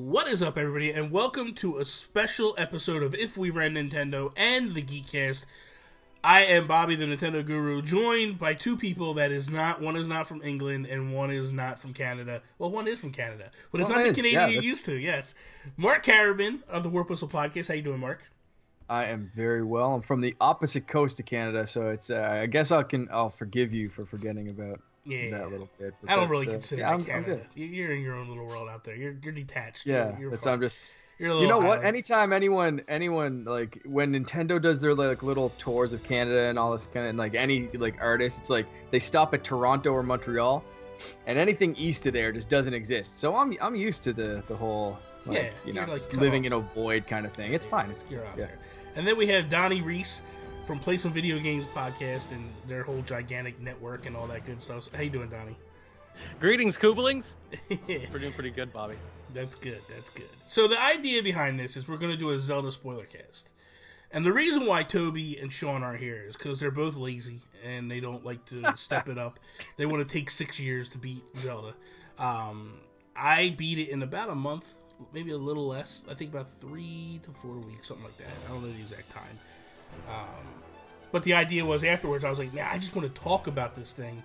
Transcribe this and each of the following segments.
What is up, everybody, and welcome to a special episode of If We Ran Nintendo and the Geekcast. I am Bobby, the Nintendo Guru, joined by two people that is not, one is not from England and one is not from Canada. Well, one is from Canada, but it's not the Canadian you're used to, yes. Mark Carabin of the Warp Whistle Podcast. How you doing, Mark? I am very well. I'm from the opposite coast of Canada, so it's. I guess I'll forgive you for forgetting about that little bit. I don't really consider it Canada. You're in your own little world out there. You're detached. Yeah, you're I'm just. You're a you know what? island. Anytime anyone like when Nintendo does their like little tours of Canada and all this kind of like any like artist, it's like they stop at Toronto or Montreal, and anything east of there just doesn't exist. So I'm used to the whole like, like living in a void kind of thing. It's fine. You're out there. And then we have Donnie Reece from Play Some Video Games podcast and their whole gigantic network and all that good stuff. How you doing, Donnie? Greetings, Kooblings. We're doing pretty good, Bobby. That's good. That's good. So the idea behind this is we're going to do a Zelda spoiler cast. And the reason why Toby and Sean aren't here is because they're both lazy and they don't like to step it up. They want to take 6 years to beat Zelda. I beat it in about a month, maybe a little less. I think about 3 to 4 weeks, something like that. I don't know the exact time. But the idea was afterwards, I was like, man, I just want to talk about this thing.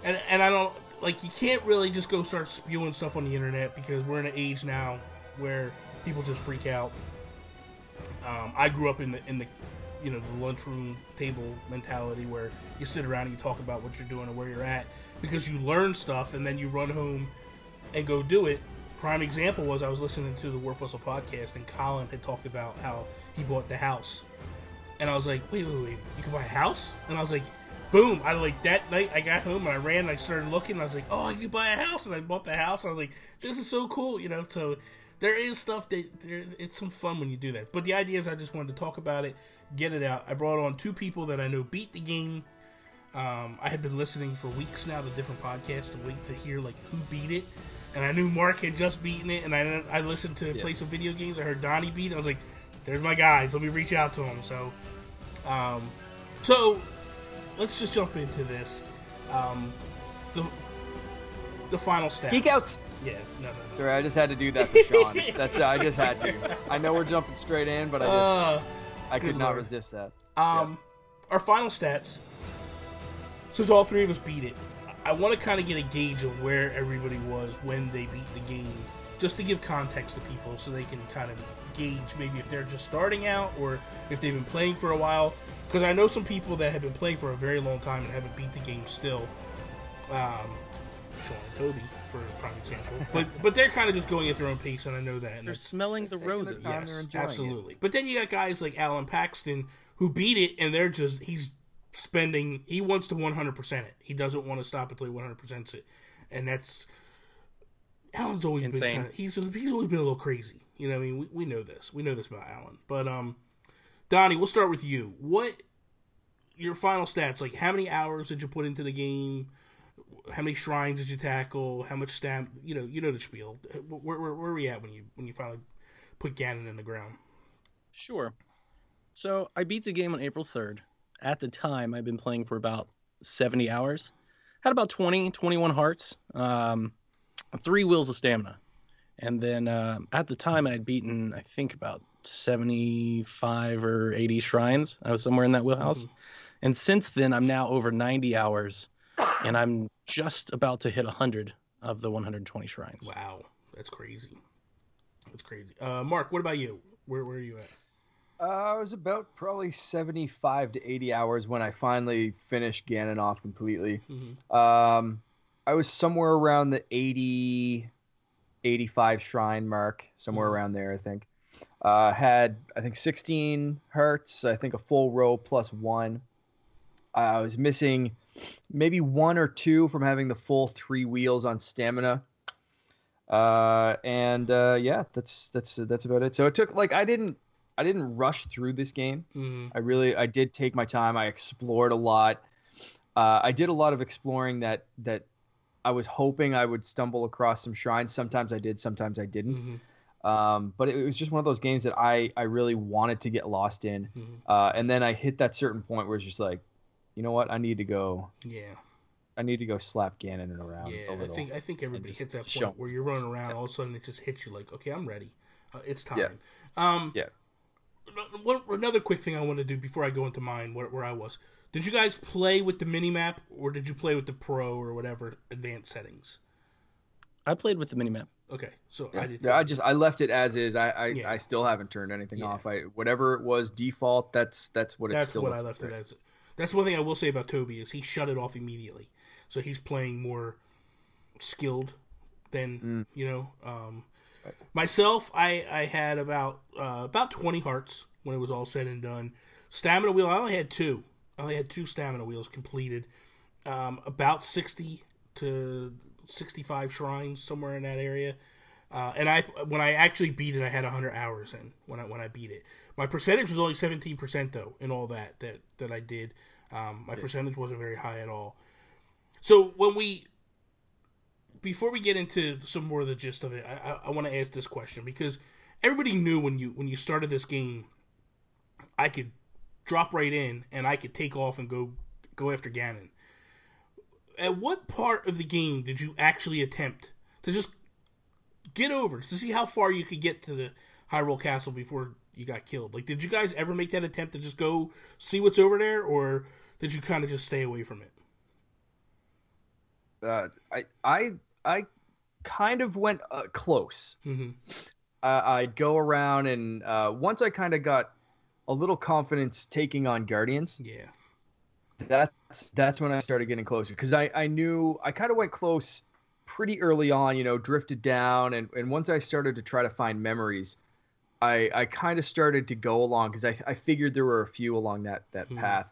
And I don't... Like, you can't really just go start spewing stuff on the internet because we're in an age now where people just freak out. I grew up in the the lunchroom table mentality where you sit around and you talk about what you're doing and where you're at because you learn stuff and then you run home and go do it. Prime example was I was listening to the Warp Whistle podcast and Colin had talked about how he bought the house. And I was like, wait, you can buy a house? And I was like, boom, that night I got home and I ran and I started looking and I was like, oh, I could buy a house, and I bought the house. I was like, this is so cool, so there is stuff it's some fun when you do that. But the idea is I just wanted to talk about it, get it out. I brought on two people that I know beat the game. I had been listening for weeks now to different podcasts to wait to hear like who beat it, and I knew Mark had just beaten it, and I listened to Play Some Video Games. I heard Donnie beat it. I was like, there's my guys, let me reach out to them. So let's just jump into this. The final stats. Geek outs. Yeah, no. Sorry, I just had to do that for Sean. I just had to. I know we're jumping straight in, but I could not resist that. Our final stats. Since all three of us beat it, I want to kind of get a gauge of where everybody was when they beat the game, just to give context to people so they can kind of gauge maybe if they're just starting out or if they've been playing for a while. Because I know some people that have been playing for a very long time and haven't beat the game still. Sean and Toby, for a prime example. But they're kind of just going at their own pace, and I know that. And they're smelling the roses. Yes, absolutely. But then you got guys like Alan Paxton who beat it, and he wants to 100% it. He doesn't want to stop until he 100%s it. And that's... Alan's always insane. Been kind of... He's always been a little crazy. You know what I mean? We know this. We know this about Alan. But, Donnie, we'll start with you. What your final stats? Like, how many hours did you put into the game? How many shrines did you tackle? How much stamp? You know the spiel. Where were we at when you finally put Ganon in the ground? Sure. So I beat the game on April 3rd. At the time, I'd been playing for about 70 hours. Had about 21 hearts, 3 wheels of stamina, and then at the time I'd beaten I think about 75 or 80 shrines. I was somewhere in that wheelhouse. And since then, I'm now over 90 hours, and I'm just about to hit 100 of the 120 shrines. Wow, that's crazy. That's crazy. Mark, what about you? Where are you at? I was about probably 75 to 80 hours when I finally finished Ganon off completely. I was somewhere around the 80, 85 shrine mark, somewhere around there, I think. Had, I think, 16 hearts, I think a full row plus 1. I was missing maybe 1 or 2 from having the full 3 wheels on stamina. Yeah, that's about it. So it took, like, I didn't rush through this game. I did take my time. I explored a lot. I did a lot of exploring that I was hoping I would stumble across some shrines. Sometimes I did, sometimes I didn't. But it was just one of those games that I really wanted to get lost in. And then I hit that certain point where it's just like, you know what? I need to go I need to go slap Ganon around Yeah, a little. I think everybody hits that point where you're running around, all of a sudden it just hits you like, okay, I'm ready. It's time. Yeah. Another quick thing I want to do before I go into mine, where I was. Did you guys play with the minimap, or did you play with the Pro or whatever advanced settings? I played with the minimap. Okay, so Yeah. I did. Yeah, I left it as is. I still haven't turned anything off. Whatever it was default, that's what it still. That's what I left it as. That's one thing I will say about Toby is he shut it off immediately. So he's playing more skilled than Myself, I had about 20 hearts when it was all said and done. Stamina wheel, I only had 2. I only had 2 stamina wheels completed. About 60 to 65 shrines, somewhere in that area. And when I actually beat it, I had 100 hours in when I beat it. My percentage was only 17% though in all that I did. My percentage wasn't very high at all. So before we get into some more of the gist of it, I want to ask this question because everybody knew when you started this game, I could drop right in and I could take off and go after Ganon. At what part of the game did you actually attempt to just get over to see how far you could get to the Hyrule Castle before you got killed? Like, did you guys ever make that attempt to just go see what's over there, or did you kind of just stay away from it? I kind of went close. Mm-hmm. I'd go around and once I kind of got a little confidence taking on Guardians. Yeah. That's when I started getting closer because I knew I kind of went close pretty early on, drifted down. And once I started to try to find memories, I kind of started to go along because I figured there were a few along that path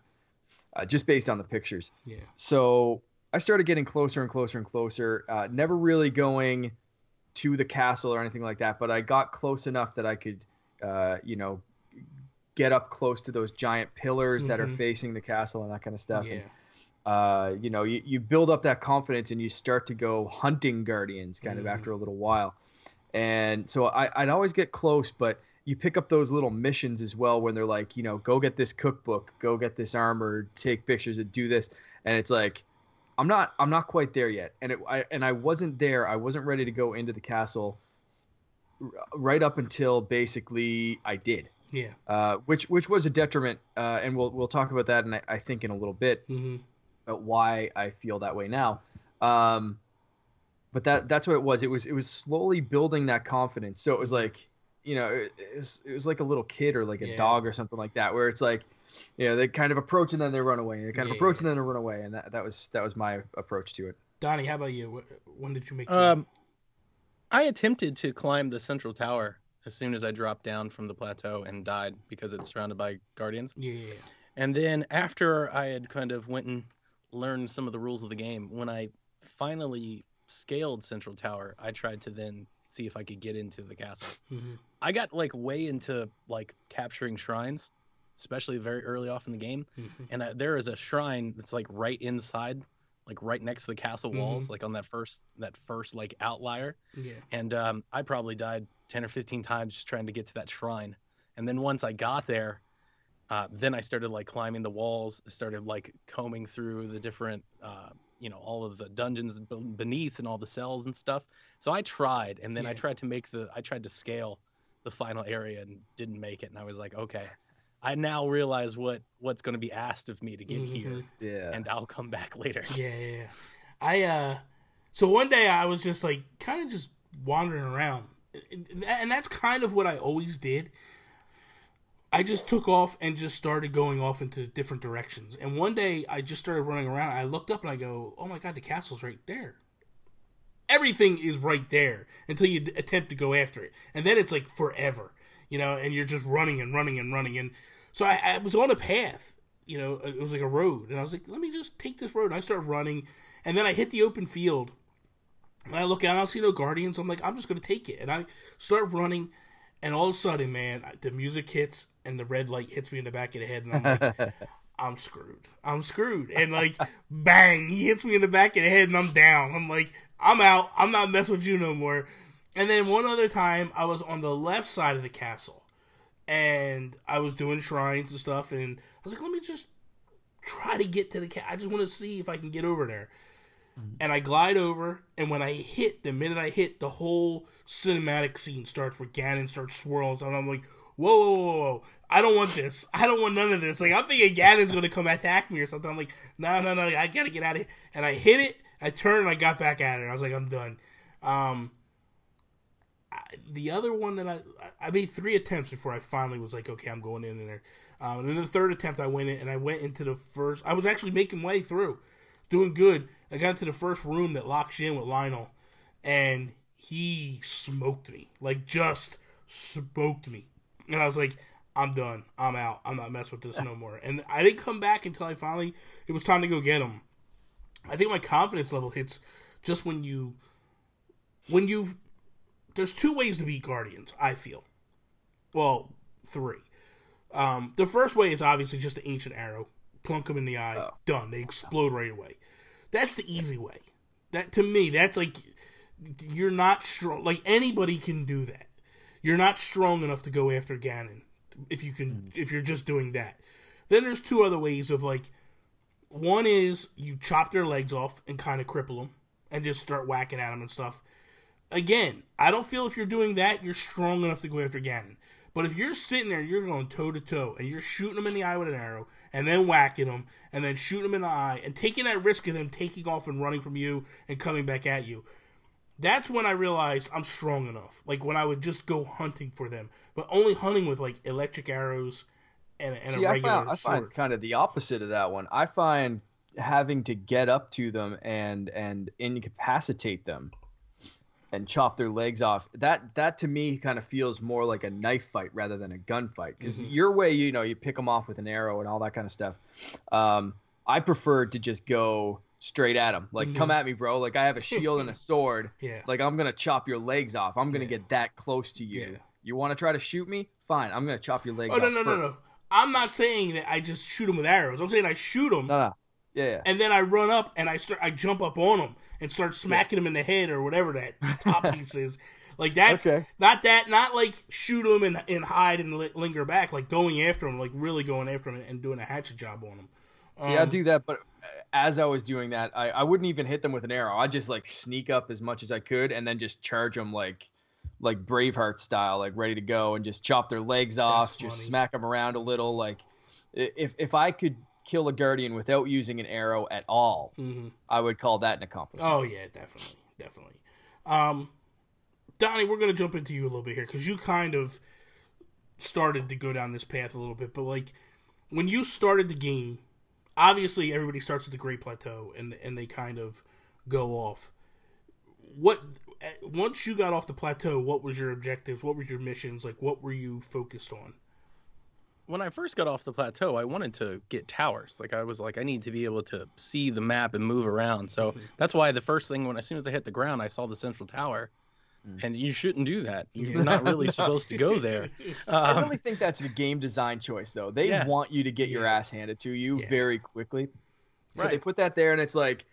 just based on the pictures. Yeah. So I started getting closer and closer and closer, never really going to the castle or anything like that, but I got close enough that I could, get up close to those giant pillars that are facing the castle and that kind of stuff. Yeah. And, you build up that confidence and you start to go hunting Guardians kind of after a little while. And so I'd always get close, but you pick up those little missions as well when they're like, go get this cookbook, go get this armor, take pictures and do this. And it's like, I'm not quite there yet. And I wasn't there. I wasn't ready to go into the castle right up until basically I did. Yeah. Which was a detriment. And we'll talk about that. And I think in a little bit about why I feel that way now. But that's what it was. It was slowly building that confidence. So it was like, it was like a little kid or like a dog or something like that, where it's like, they kind of approach and then they run away. They kind of approach and then they run away, and that was my approach to it. Donnie, how about you? When did you make? I attempted to climb the central tower as soon as I dropped down from the plateau and died because it's surrounded by guardians. Yeah. And then after I had kind of went and learned some of the rules of the game, when I finally scaled central tower, I tried to then see if I could get into the castle. I got like way into like capturing shrines, especially very early off in the game. And there is a shrine that's like right inside, like right next to the castle walls, like on that first like outlier. Yeah. And I probably died 10 or 15 times just trying to get to that shrine. And then once I got there, then I started like climbing the walls. I started like combing through the different, all of the dungeons beneath and all the cells and stuff. So I tried, and then I tried to scale the final area and didn't make it. And I was like, okay, I now realize what's going to be asked of me to get here. Yeah. And I'll come back later. Yeah. So one day I was just like kind of just wandering around, and that's kind of what I always did. I just took off and just started going off into different directions. And one day I just started running around. I looked up and I go, oh my God, the castle's right there. Everything is right there until you attempt to go after it. And then it's like forever, and you're just running and running and running. And so I was on a path, it was like a road. And I was like, let me just take this road. And I started running. And then I hit the open field. And I look out and I see no guardians. I'm like, I'm just going to take it. And I start running. And all of a sudden, man, the music hits and the red light hits me in the back of the head. And I'm like, I'm screwed. And like, bang, he hits me in the back of the head and I'm down. I'm like, I'm out. I'm not messing with you no more. And then one other time, I was on the left side of the castle. And I was doing shrines and stuff. And I was like, let me just try to get to the I just want to see if I can get over there. And I glide over, and when I hit, the minute I hit, the whole cinematic scene starts where Ganon starts swirling, and I'm like, whoa, I don't want this. I don't want none of this. Like, I'm thinking Ganon's going to come attack me or something. I'm like, no, I got to get out of here. And I hit it, I turned, and I got back at it. I was like, I'm done. The other one that I made 3 attempts before I finally was like, okay, I'm going in there. And then the third attempt, I went in, and I went into the first. I was actually making way through, doing good. I got into the first room that locks you in with Lionel, and he smoked me. Like, just smoked me. And I was like, I'm done. I'm out. I'm not messing with this no more. And I didn't come back until it was time to go get him. I think my confidence level hits just when there's 2 ways to beat Guardians, I feel. Well, 3. The first way is obviously just the ancient arrow. Plunk them in the eye. Done. They explode right away. That's the easy way. That, to me, that's like, you're not strong. Like, anybody can do that. You're not strong enough to go after Ganon if you're just doing that. Then there's 2 other ways of, like, one is you chop their legs off and kind of cripple them and just start whacking at them and stuff. Again, I don't feel if you're doing that, you're strong enough to go after Ganon. But if you're sitting there, you're going toe-to-toe, and you're shooting them in the eye with an arrow, and then whacking them, and then shooting them in the eye, and taking that risk of them taking off and running from you and coming back at you, that's when I realized I'm strong enough. Like, when I would just go hunting for them, but only hunting with, like, electric arrows and a regular sword. I find kind of the opposite of that one. I find having to get up to them and incapacitate them and chop their legs off, that to me kind of feels more like a knife fight rather than a gunfight. Because your way, you pick them off with an arrow and all that kind of stuff. I prefer to just go straight at them. Like, come at me, bro. Like, I have a shield and a sword. Yeah. Like, I'm going to chop your legs off. I'm going to get that close to you. Yeah. You want to try to shoot me? Fine. I'm going to chop your legs off. No. I'm not saying that I just shoot them with arrows. I'm saying I shoot them. No. Yeah. And then I run up and I jump up on them and start smacking them in the head or whatever that top piece is. Like, that's not like shoot them and hide and linger back. Like, going after them, like really going after them and doing a hatchet job on them. See, I do that, but as I was doing that, I wouldn't even hit them with an arrow. I'd just like sneak up as much as I could and then just charge them like Braveheart style, like ready to go, and just chop their legs off, just smack them around a little. Like, if I could kill a Guardian without using an arrow at all, I would call that an accomplishment. Oh yeah, definitely. Donnie, we're going to jump into you a little bit here because you kind of started to go down this path a little bit, but like when you started the game, obviously everybody starts at the Great Plateau and they kind of go off. Once you got off the plateau, what was your objectives? What were your missions? Like, what were you focused on? When I first got off the plateau, I wanted to get towers. Like, I was like, I need to be able to see the map and move around. So that's why the first thing, as soon as I hit the ground, I saw the central tower. And you shouldn't do that. You're not really supposed to go there. I really think that's a game design choice, though. They want you to get your ass handed to you very quickly. So they put that there, and it's like,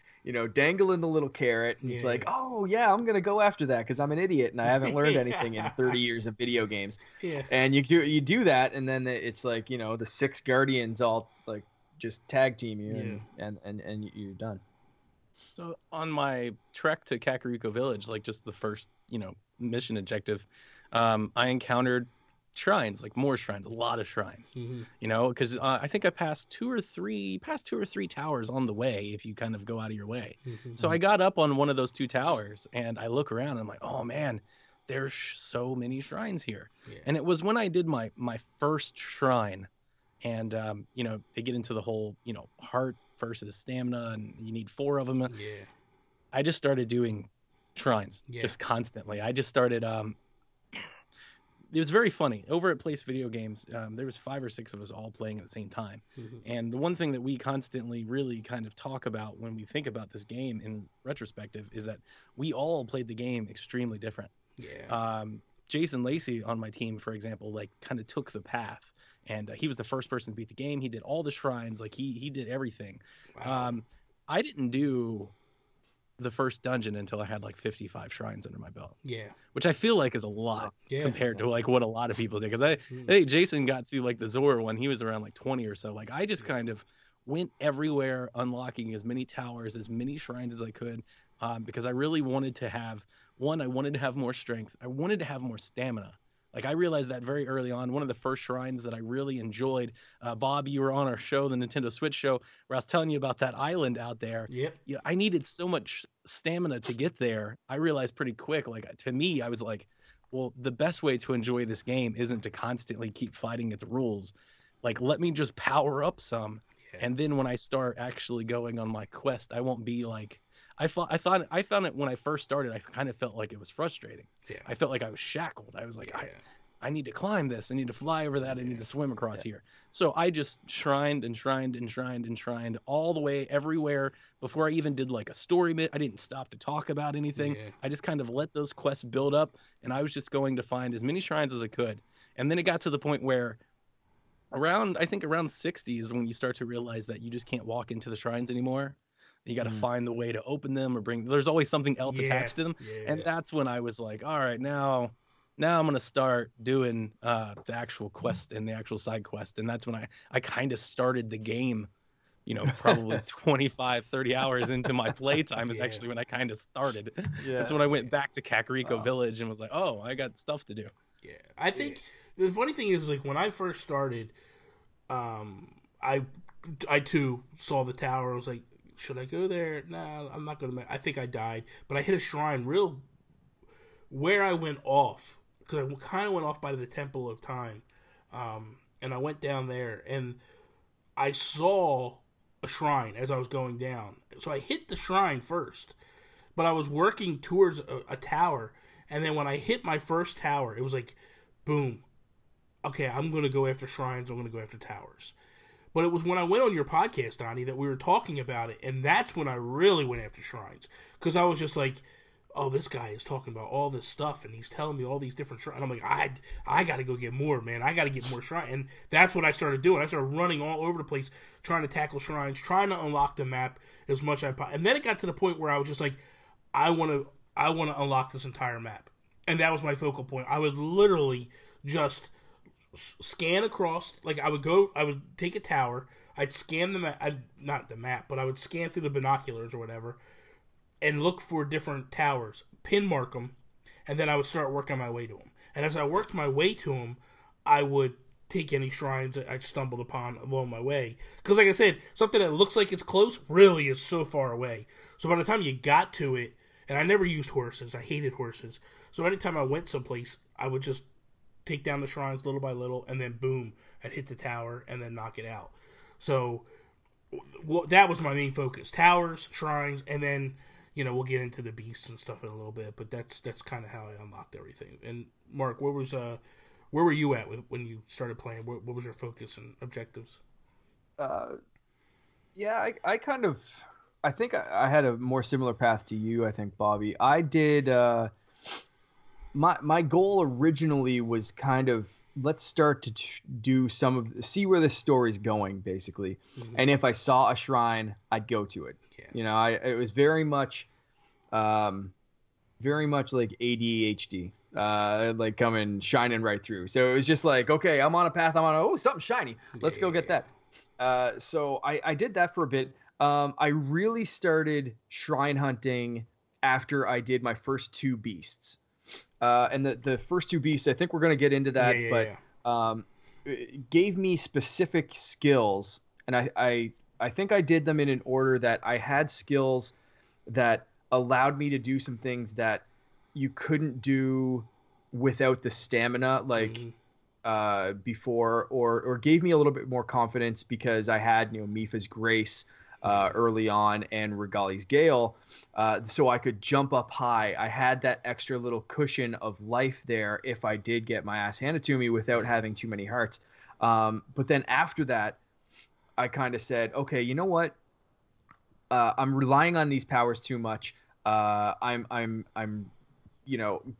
dangling the little carrot. And it's like, oh, yeah, I'm going to go after that because I'm an idiot and I haven't learned anything in 30 years of video games. Yeah. And you do that, and then it's like, the 6 Guardians all, like, just tag team you, and you're done. So on my trek to Kakariko Village, like just the first, mission objective, I encountered shrines, like more shrines, a lot of shrines, because I think I passed two or three towers on the way if you kind of go out of your way. So I got up on one of those 2 towers and I look around and I'm like, oh man, there's so many shrines here. And it was when I did my first shrine, and they get into the whole heart versus stamina, and you need 4 of them. I just started doing shrines just constantly. I just started it was very funny. Over at Place Video Games, there was 5 or 6 of us all playing at the same time. And the one thing that we constantly really kind of talk about when we think about this game in retrospective is that we all played the game extremely different. Jason Lacey on my team, for example, like kind of took the path. And he was the first person to beat the game. He did all the shrines. Like he did everything. Wow. I didn't do the first dungeon until I had like 55 shrines under my belt. Which I feel like is a lot compared to like what a lot of people did. Because Jason got through like the Zora one. He was around like 20 or so. Like I just kind of went everywhere, unlocking as many towers, as many shrines as I could, because I really wanted to have, one, I wanted to have more strength. I wanted to have more stamina. Like, I realized that very early on. One of the first shrines that I really enjoyed, Bob, you were on our show, the Nintendo Switch show, where I was telling you about that island out there. Yep. Yeah, I needed so much stamina to get there. I realized pretty quick, like, to me, I was like, well, the best way to enjoy this game isn't to constantly keep fighting its rules. Like, let me just power up some. Yeah. And then when I start actually going on my quest, I won't be like, I found it when I first started. I kind of felt like it was frustrating. Yeah. I felt like I was shackled. I was like, yeah. I need to climb this. I need to fly over that. I need to swim across here. So I just shrined all the way everywhere before I even did like a story bit. I didn't stop to talk about anything. Yeah. I just kind of let those quests build up, and I was just going to find as many shrines as I could. And then it got to the point where around 60 is when you start to realize that you just can't walk into the shrines anymore. You got to find the way to open them or there's always something else attached to them. Yeah. And that's when I was like, all right, now I'm going to start doing the actual quest and the actual side quest. And that's when I kind of started the game, probably 25, 30 hours into my playtime is actually when I kind of started. Yeah. That's when I went back to Kakariko Village and was like, oh, I got stuff to do. Yeah. I think the funny thing is, like, when I first started, I too saw the tower. I was like, should I go there? Nah, I'm not going to. I think I died. But I hit a shrine where I went off. Because I kind of went off by the Temple of Time. And I went down there. And I saw a shrine as I was going down. So I hit the shrine first. But I was working towards a tower. And then when I hit my first tower, it was like, boom. Okay, I'm going to go after shrines. I'm going to go after towers. But it was when I went on your podcast, Donnie, that we were talking about it, and that's when I really went after shrines. Because I was just like, oh, this guy is talking about all this stuff, and he's telling me all these different shrines. And I'm like, I got to go get more, man. I got to get more shrines. And that's what I started doing. I started running all over the place, trying to tackle shrines, trying to unlock the map as much as I possibly. And then it got to the point where I was just like, I want to unlock this entire map. And that was my focal point. I would literally just scan across, like I would take a tower, I'd scan the map, not the map, but I would scan through the binoculars or whatever, and look for different towers, pin mark them, and then I would start working my way to them. And as I worked my way to them, I would take any shrines that I stumbled upon along my way. Because like I said, something that looks like it's close really is so far away. So by the time you got to it, and I never used horses, I hated horses, so anytime I went someplace, I would just take down the shrines little by little, and then boom, I'd hit the tower and then knock it out. So that was my main focus: towers, shrines, and then we'll get into the beasts and stuff in a little bit. But that's kind of how I unlocked everything. And Mark, where were you at when you started playing? What was your focus and objectives? Yeah, I think I had a more similar path to you. I think, Bobby, I did. My goal originally was kind of, let's start to do see where this story's going, basically. Mm-hmm. And if I saw a shrine, I'd go to it. Yeah. It was very much like ADHD, like coming shining right through. So it was just like, okay, I'm on a path. Something shiny. Let's go get that. So I did that for a bit. I really started shrine hunting after I did my first two beasts. And the first two beasts, I think we're going to get into that, it gave me specific skills, and I think I did them in an order that I had skills that allowed me to do some things that you couldn't do without the stamina, like before, or gave me a little bit more confidence because I had Mipha's Grace early on and Regali's Gale, so I could jump up high. I had that extra little cushion of life there if I did get my ass handed to me without having too many hearts. But then after that, I kind of said, okay, you know what? I'm relying on these powers too much. I'm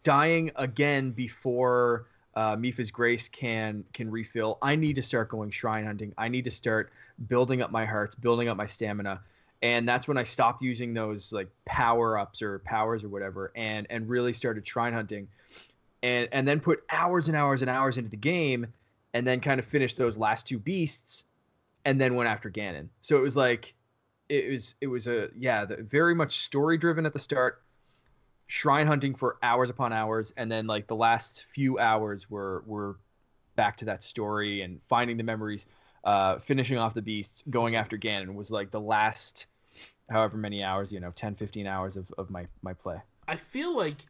dying again before Mipha's Grace can refill. I need to start going shrine hunting. I need to start building up my hearts, building up my stamina. And that's when I stopped using those like power-ups or powers or whatever, and really started shrine hunting, and then put hours and hours and hours into the game, and then kind of finished those last two beasts. and then went after Ganon. So it was like, very much story driven at the start, shrine hunting for hours upon hours, and then like the last few hours were back to that story and finding the memories, finishing off the beasts, going after Ganon was like the last however many hours, 10, 15 hours of my play. I feel like,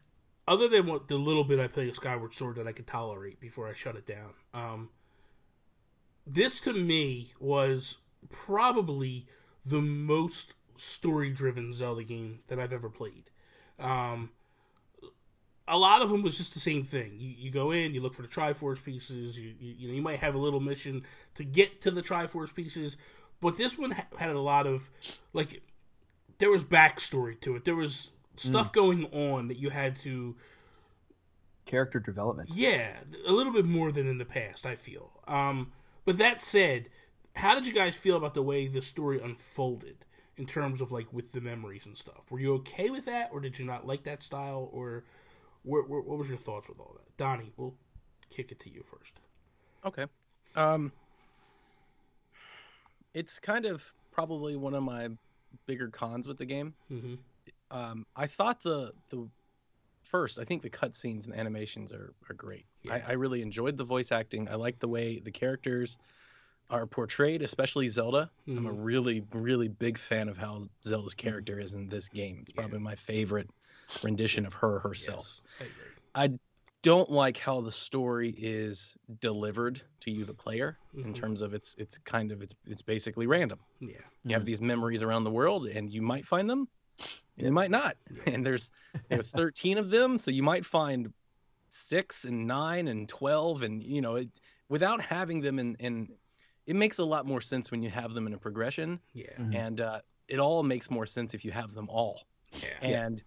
other than the little bit I play of Skyward Sword that I could tolerate before I shut it down, this to me was probably the most story-driven Zelda game that I've ever played. A lot of them was just the same thing. You go in, you look for the Triforce pieces. You might have a little mission to get to the Triforce pieces, but this one had a lot of, like, there was backstory to it. There was stuff going on that you had to... Character development. Yeah, a little bit more than in the past, I feel. But that said, how did you guys feel about the way the story unfolded in terms of, like, with the memories and stuff? Were you okay with that, or did you not like that style, or what was your thoughts with all that? Donnie, we'll kick it to you first. Okay. It's kind of probably one of my bigger cons with the game. Mm-hmm. I thought the first, I think the cutscenes and animations are great. Yeah. I really enjoyed the voice acting. I like the way the characters are portrayed, especially Zelda. Mm-hmm. I'm a really, really big fan of how Zelda's character is in this game. It's probably my favorite rendition of herself. Yes, I agree. I don't like how the story is delivered to you, the player, in terms of it's basically random. Yeah. You have these memories around the world, and you might find them, and you might not. And there's 13 of them, so you might find 6 and 9 and 12, and without having them in it makes a lot more sense when you have them in a progression. Yeah. And it all makes more sense if you have them all. Yeah. And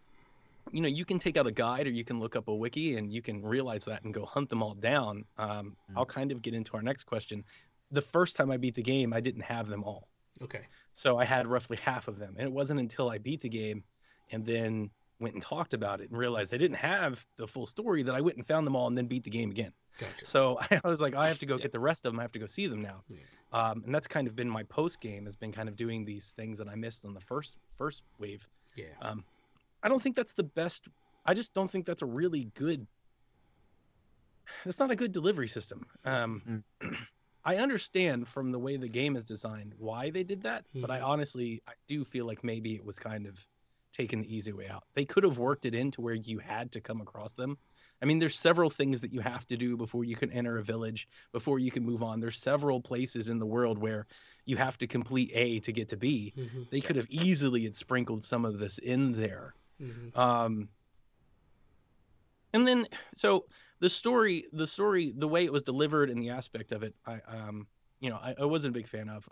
you can take out a guide, or you can look up a wiki, and you can realize that and go hunt them all down. I'll kind of get into our next question. The first time I beat the game, I didn't have them all. Okay. So I had roughly half of them. And it wasn't until I beat the game and then went and talked about it and realized I didn't have the full story that I went and found them all and then beat the game again. Gotcha. So I was like, I have to go get the rest of them. I have to go see them now. Yeah. And that's kind of been my post game, has been kind of doing these things that I missed on the first wave. Yeah. I don't think that's the best. I just don't think that's a really good. That's not a good delivery system. I understand from the way the game is designed why they did that, but I do feel like maybe it was kind of taking the easy way out. They could have worked it into where you had to come across them. I mean, there's several things that you have to do before you can enter a village, before you can move on. There's several places in the world where you have to complete A to get to B. They could have easily had sprinkled some of this in there. And then, so the story, the way it was delivered and the aspect of it, I wasn't a big fan of.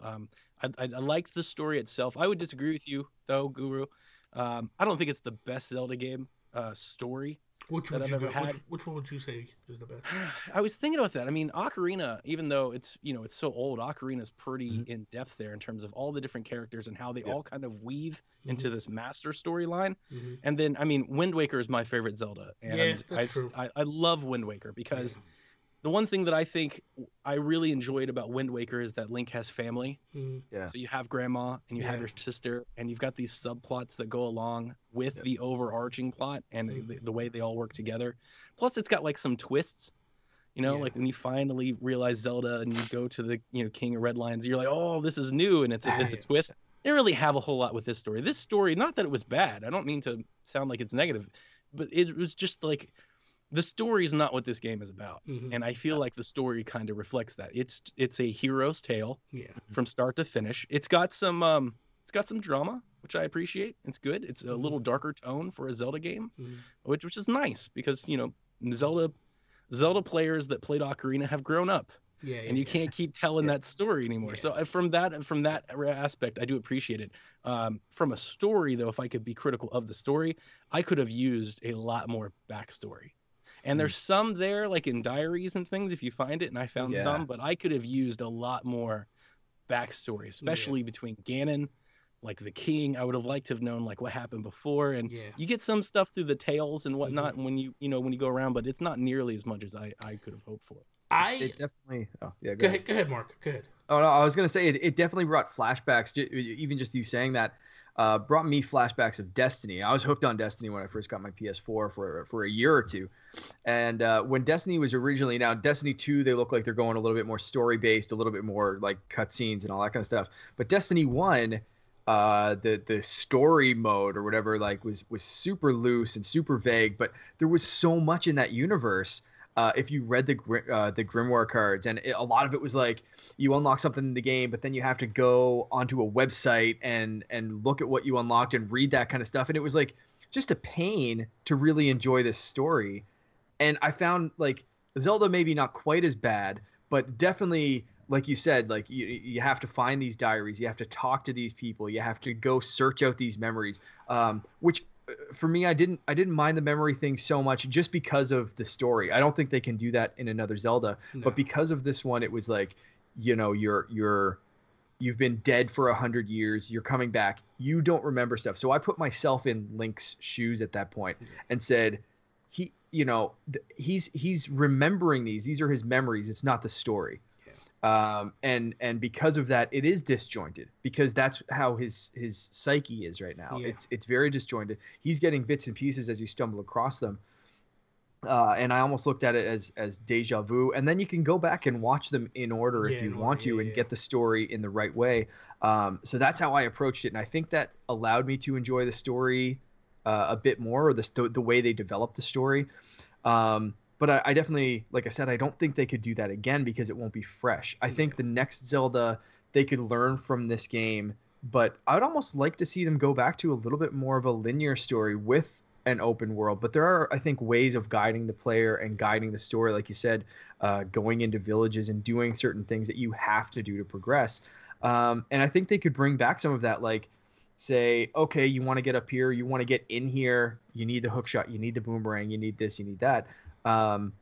I liked the story itself. I would disagree with you, though, Guru. I don't think it's the best Zelda game story. Which one would you say is the best? I was thinking about that. I mean, Ocarina, even though it's so old, Ocarina's pretty in depth there in terms of all the different characters and how they all kind of weave into this master storyline. And then, I mean, Wind Waker is my favorite Zelda, and that's true. I love Wind Waker because the one thing that I think I really enjoyed about Wind Waker is that Link has family. So you have grandma and you have your sister, and you've got these subplots that go along with the overarching plot and the way they all work together. Plus, it's got like some twists. Like when you finally realize Zelda and you go to the King of Red Lions, you're like, oh, this is new, and it's a twist. They didn't really have a whole lot with this story. This story, not that it was bad. I don't mean to sound like it's negative, but it was just like, the story is not what this game is about. And I feel like the story kind of reflects that. It's a hero's tale from start to finish. It's got some drama, which I appreciate. It's good. It's a little darker tone for a Zelda game, which is nice because, Zelda players that played Ocarina have grown up. And you can't keep telling that story anymore. So from that aspect, I do appreciate it. From a story, though, if I could be critical of the story, I could have used a lot more backstory. And there's some there, like in diaries and things, if you find it, and I found some, but I could have used a lot more backstory, especially between Ganon, like the king. I would have liked to have known like what happened before, and Yeah. you get some stuff through the tales and whatnot, and when you go around, but it's not nearly as much as I could have hoped for. It definitely. Oh yeah, go ahead, Mark. Go ahead. Oh no, I was gonna say it definitely brought flashbacks. Even just you saying that brought me flashbacks of Destiny. I was hooked on Destiny when I first got my PS4 for a year or two, and when Destiny was originally, now Destiny 2, they look like they're going a little bit more story based, a little bit more like cutscenes and all that kind of stuff. But Destiny 1, the story mode or whatever was super loose and super vague, but there was so much in that universe. If you read the Grimoire cards, and a lot of it was like you unlock something in the game, but then you have to go onto a website and look at what you unlocked and read that kind of stuff. And it was like just a pain to really enjoy this story. And I found like Zelda maybe not quite as bad, but definitely, like you said, like you have to find these diaries, you have to talk to these people, you have to go search out these memories, which for me, I didn't mind the memory thing so much just because of the story. I don't think they can do that in another Zelda, but because of this one, it was like, you've been dead for 100 years. You're coming back. You don't remember stuff. So I put myself in Link's shoes at that point and said, he's remembering these. These are his memories. It's not the story. And because of that, it is disjointed, because that's how his psyche is right now. It's very disjointed. He's getting bits and pieces as you stumble across them. And I almost looked at it as deja vu. And then you can go back and watch them in order if you want to, and get the story in the right way. So that's how I approached it. And I think that allowed me to enjoy the story a bit more, or the way they developed the story. But I definitely, like I said, I don't think they could do that again because it won't be fresh. I think the next Zelda, they could learn from this game, but I would almost like to see them go back to a little bit more of a linear story with an open world. But there are, I think, ways of guiding the player and guiding the story, like you said, going into villages and doing certain things that you have to do to progress. And I think they could bring back some of that, like, say, okay, you want to get up here, you want to get in here, you need the hook shot, you need the boomerang, you need this, you need that. But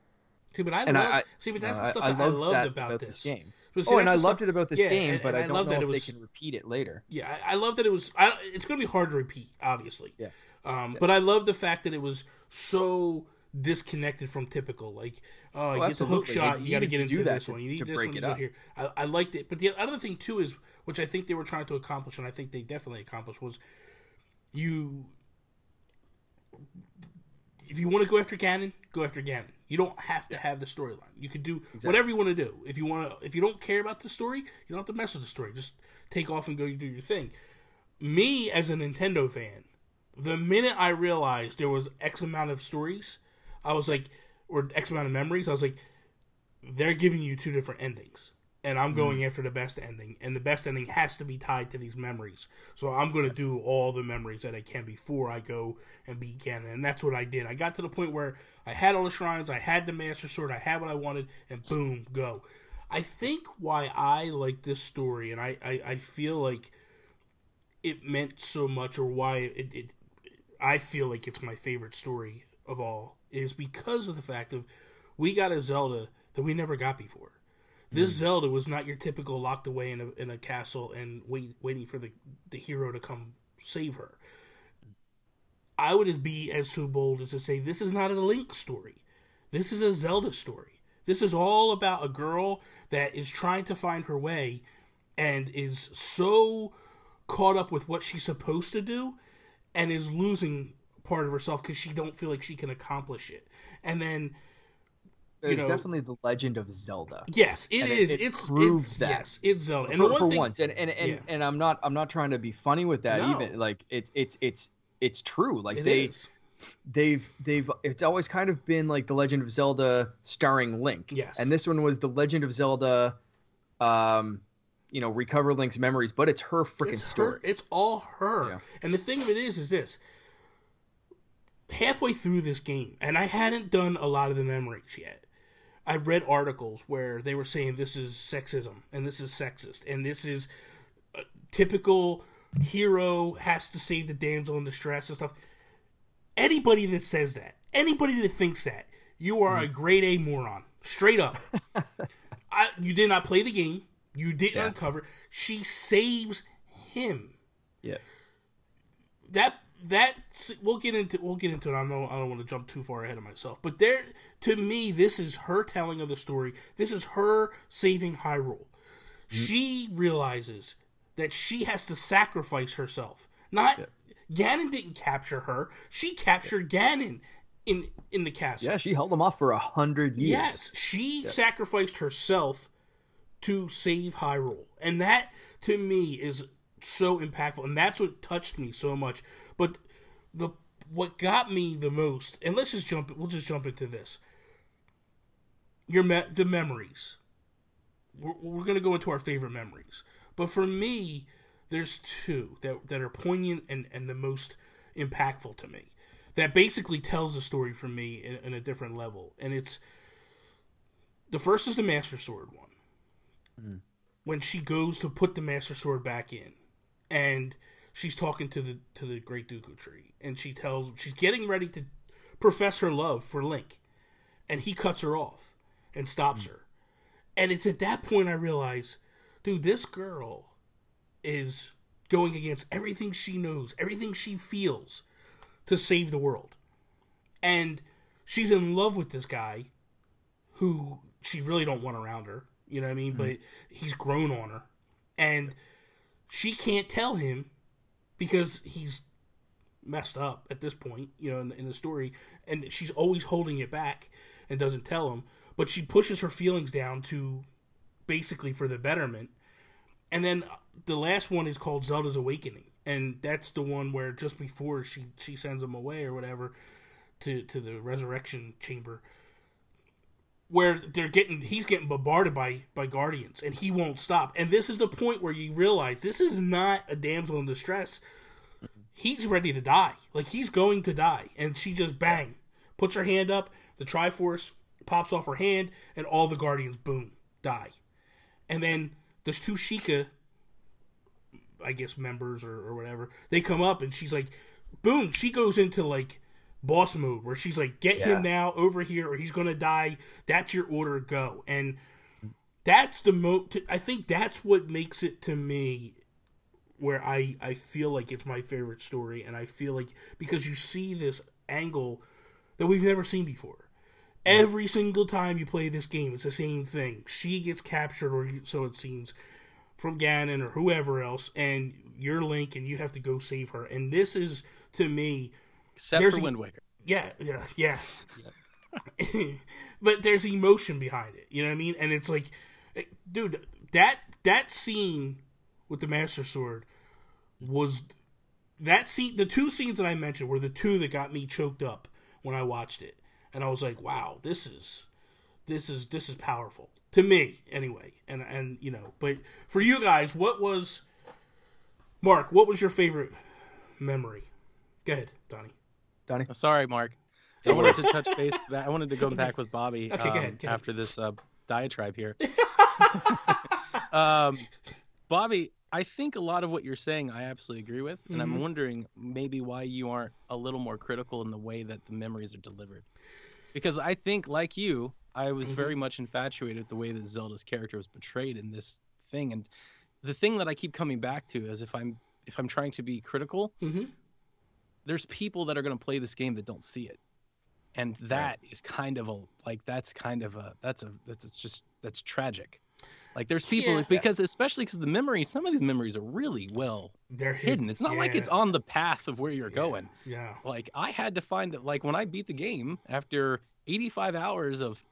that's the stuff that I loved about this game. And I loved it about this game, but I don't know if they can repeat it later. Yeah, I love that it was. It's going to be hard to repeat, obviously. Yeah. But I love the fact that it was so disconnected from typical. Like, you get the hook shot, you got to get into this one. You need this one to go here. I liked it. But the other thing too is, which I think they were trying to accomplish, and I think they definitely accomplished, was if you want to go after Ganon, go after Ganon. You don't have to have the storyline. You can do whatever you want to do. If you don't care about the story, you don't have to mess with the story. Just take off and go do your thing. Me, as a Nintendo fan, the minute I realized there was X amount of stories, I was like, or X amount of memories, I was like, they're giving you two different endings. And I'm going after the best ending. And the best ending has to be tied to these memories. So I'm going to do all the memories that I can before I go and beat Ganon. And that's what I did. I got to the point where I had all the shrines, I had the Master Sword, I had what I wanted, and boom, go. I think why I like this story, and I feel like it meant so much, or why I feel like it's my favorite story of all, is because of the fact of we got a Zelda that we never got before. This Zelda was not your typical locked away in a castle and waiting for the hero to come save her. I would be as so bold as to say this is not a Link story. This is a Zelda story. This is all about a girl that is trying to find her way and is so caught up with what she's supposed to do and is losing part of herself because she don't feel like she can accomplish it. And then it's definitely the Legend of Zelda. Yes, it is. It's that. Yes, it's Zelda. And for once, and I'm not trying to be funny with that even. Like it's true. Like they've it's always kind of been like the Legend of Zelda starring Link. Yes. And this one was the Legend of Zelda recover Link's memories, but it's her freaking story. It's all her. Yeah. And the thing of it is this. Halfway through this game, and I hadn't done a lot of the memories yet, I read articles where they were saying this is sexism, and this is sexist, and this is a typical hero has to save the damsel in distress and stuff. Anybody that says that, anybody that thinks that, you are a grade A moron. Straight up. You did not play the game. You didn't uncover. She saves him. Yeah. We'll get into it. I don't want to jump too far ahead of myself, but to me, this is her telling of the story. This is her saving Hyrule. She realizes that she has to sacrifice herself. Ganon didn't capture her. She captured Ganon in the castle. Yeah, she held him off for 100 years. Yes, she sacrificed herself to save Hyrule, and that to me is so impactful, and that's what touched me so much. But what got me the most, and we'll just jump into this. The memories. We're going to go into our favorite memories, but for me, there's two that are poignant and the most impactful to me. That basically tells the story for me in a different level, and it's the first is the Master Sword one. When she goes to put the Master Sword back in, and she's talking to the Great Dooku Tree, and she's getting ready to profess her love for Link, and he cuts her off and stops her. And it's at that point I realize, dude, this girl is going against everything she knows, everything she feels to save the world. And she's in love with this guy who she really don't want around her, you know what I mean? But he's grown on her. And she can't tell him because he's messed up at this point, you know, in the story. And she's always holding it back and doesn't tell him. But she pushes her feelings down to basically for the betterment. And then the last one is called Zelda's Awakening. And that's the one where just before she sends him away or whatever to the resurrection chamber, where he's getting bombarded by guardians, and he won't stop. And this is the point where you realize this is not a damsel in distress. He's ready to die. Like, he's going to die. And she just, bang, puts her hand up, the Triforce pops off her hand, and all the guardians, boom, die. And then there's two Sheikah, I guess, members or whatever. They come up, and she's like, boom, she goes into, like, boss mode, where she's like, get him now, over here, or he's going to die. That's your order, go. And that's I think that's what makes it, to me, where I feel like it's my favorite story, and I feel like, because you see this angle that we've never seen before. Every single time you play this game, it's the same thing. She gets captured, or so it seems, from Ganon or whoever else, and you're Link, and you have to go save her. And this is, to me... Except for Wind Waker. Yeah. But there's emotion behind it, you know what I mean? And it's like, dude, that scene with the Master Sword was... That scene, the two scenes that I mentioned were the two that got me choked up when I watched it. And I was like, wow, this is powerful. To me, anyway. And you know, but for you guys, Mark, what was your favorite memory? Go ahead, Donnie. Sorry, Mark. I wanted to touch base. I wanted to go back with Bobby go ahead. After this diatribe here. Bobby, I think a lot of what you're saying I absolutely agree with, and I'm wondering maybe why you aren't a little more critical in the way that the memories are delivered. Because I think, like you, I was very much infatuated with the way that Zelda's character was portrayed in this thing. And the thing that I keep coming back to is if I'm trying to be critical, there's people that are going to play this game that don't see it. And that is kind of that's tragic. Like, there's people because especially because some of these memories are really they're hidden. It's not like it's on the path of where you're going. Yeah. Like, I had to find it. Like, when I beat the game after 85 hours of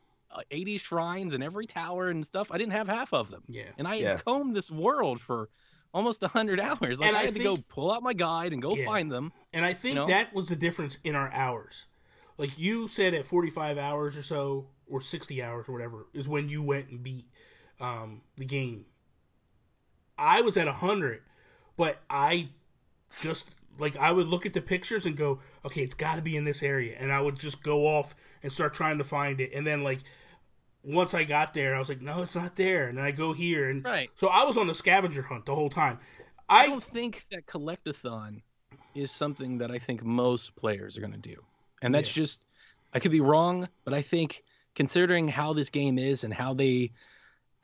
80 shrines and every tower and stuff, I didn't have half of them. Yeah. And I had combed this world for almost 100 hours. Like, I had to go pull out my guide and go find them. And I think that was the difference in our hours. Like, you said at 45 hours or so, or 60 hours or whatever, is when you went and beat the game. I was at 100, but I just, like, I would look at the pictures and go, okay, it's got to be in this area. And I would just go off and start trying to find it. And then, like, once I got there, I was like, no, it's not there. And then I go here. And so I was on the scavenger hunt the whole time. I don't think that collectathon is something that I think most players are going to do. And that's just, I could be wrong, but I think considering how this game is and how the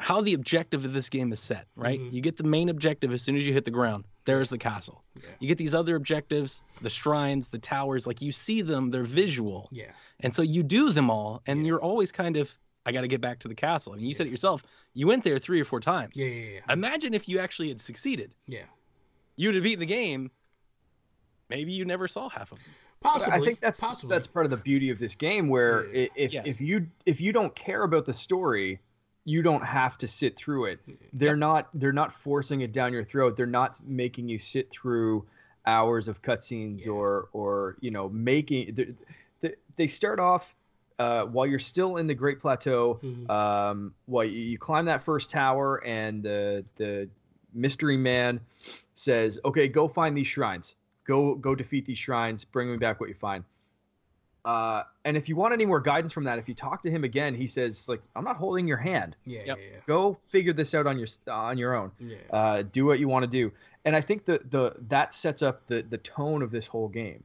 objective of this game is set, right? You get the main objective as soon as you hit the ground. there's the castle. Yeah. You get these other objectives, the shrines, the towers, like you see them, they're visual. Yeah. And so you do them all, and you're always kind of, I got to get back to the castle. I mean, you said it yourself. You went there 3 or 4 times. Yeah. Imagine if you actually had succeeded. Yeah. You would have beaten the game. Maybe you never saw half of them. Possibly. I think that's part of the beauty of this game, where if you don't care about the story, you don't have to sit through it. They're not forcing it down your throat. They're not making you sit through hours of cutscenes or making. They start off while you're still in the Great Plateau. While you climb that first tower, and the mystery man says, "Okay, go find these shrines. Go defeat these shrines. Bring me back what you find." And if you want any more guidance from that, if you talk to him again, he says, like, "I'm not holding your hand. Go figure this out on your own. Do what you want to do." And I think that sets up the tone of this whole game.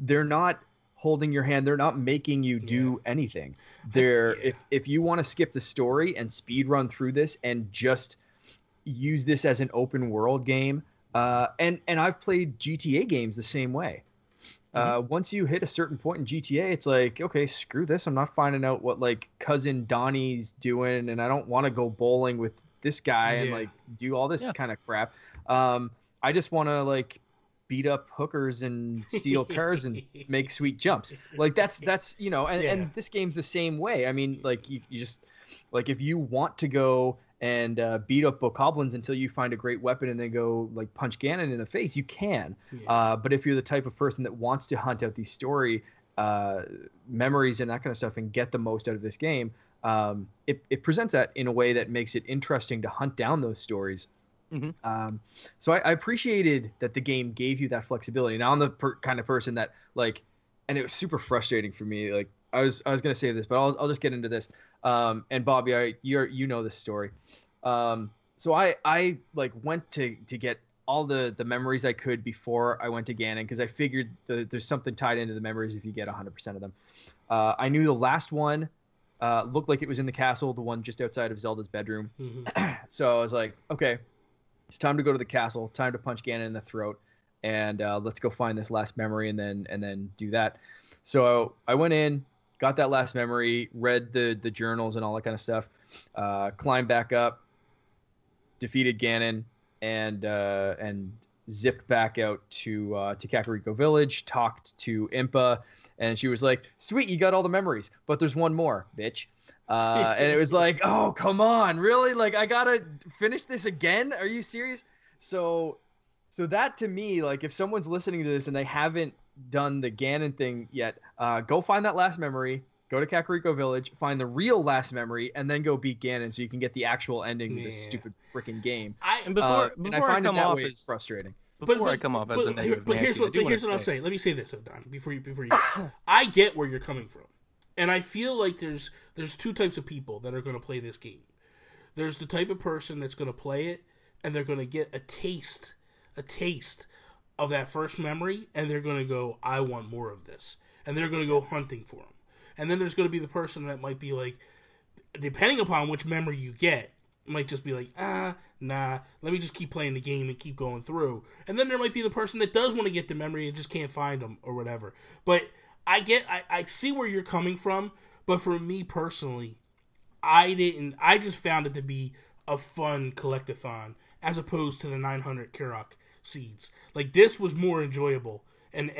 They're not holding your hand. They're not making you do anything. If you want to skip the story and speed run through this and just use this as an open world game, and I've played GTA games the same way. Once you hit a certain point in GTA, it's like, okay, screw this. I'm not finding out what like cousin Donnie's doing, and I don't want to go bowling with this guy and like do all this kind of crap. I just want to like beat up hookers and steal cars and make sweet jumps. Like that's and this game's the same way. I mean, like you just like, if you want to go and beat up bokoblins until you find a great weapon and then go like punch Ganon in the face, you can. But if you're the type of person that wants to hunt out these story memories and that kind of stuff and get the most out of this game, it presents that in a way that makes it interesting to hunt down those stories. So I appreciated that the game gave you that flexibility. Now I'm the kind of person that like, and it was super frustrating for me. Like I was going to say this, but I'll just get into this. And Bobby, you know this story. So I like went to get all the memories I could before I went to Ganon, because I figured there's something tied into the memories if you get 100% of them. I knew the last one looked like it was in the castle, the one just outside of Zelda's bedroom. So I was like, okay, it's time to go to the castle, time to punch Ganon in the throat, and let's go find this last memory and then do that. So I went in, got that last memory, read the journals and all that kind of stuff, climbed back up, defeated Ganon, and zipped back out to Kakariko Village, talked to Impa, and she was like, "Sweet, you got all the memories, but there's one more, bitch." And it was like, "Oh, come on, really? Like, I gotta finish this again? Are you serious?" So that, to me, like, if someone's listening to this and they haven't done the Ganon thing yet, go find that last memory, go to Kakariko Village, find the real last memory, and then go beat Ganon so you can get the actual ending of this stupid freaking game. Before I come off as frustrating. Before I come off as a negative but here's what I'll say. Let me say this, Don, before you I get where you're coming from. And I feel like there's two types of people that are going to play this game. There's the type of person that's going to play it, and they're going to get a taste of that first memory, and they're going to go, "I want more of this," and they're going to go hunting for them. And then there's going to be the person that might be like, depending upon which memory you get, might just be like, nah, let me just keep playing the game and keep going through. And then there might be the person that does want to get the memory and just can't find them or whatever. But I see where you're coming from, but for me personally, I just found it to be a fun collectathon as opposed to the 900 Karak seeds. Like, this was more enjoyable, and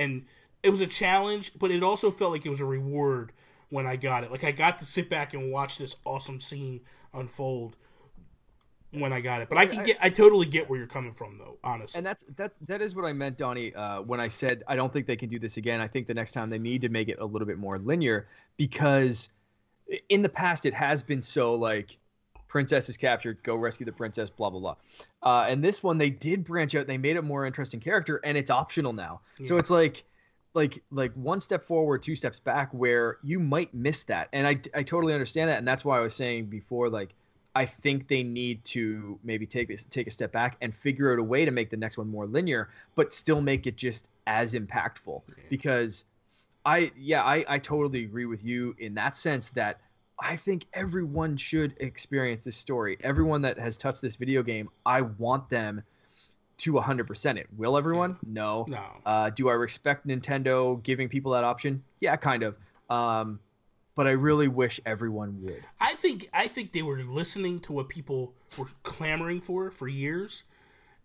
it was a challenge, but it also felt like it was a reward when I got it. Like, I got to sit back and watch this awesome scene unfold when I got it. But I totally get where you're coming from, though, honestly. And that is what I meant, Donnie, when I said I don't think they can do this again. I think the next time they need to make it a little bit more linear, because in the past it has been so like, princess is captured, go rescue the princess, blah blah blah. And this one, they did branch out. They made a more interesting character, and it's optional now. Yeah. So it's like one step forward, 2 steps back, where you might miss that. And I totally understand that, and that's why I was saying before, like, I think they need to maybe take a step back and figure out a way to make the next one more linear, but still make it just as impactful. Yeah. Because I totally agree with you in that sense that I think everyone should experience this story. Everyone that has touched this video game, I want them to 100% it. Will everyone? No. Do I respect Nintendo giving people that option? Yeah, kind of. But I really wish everyone would. I think they were listening to what people were clamoring for years,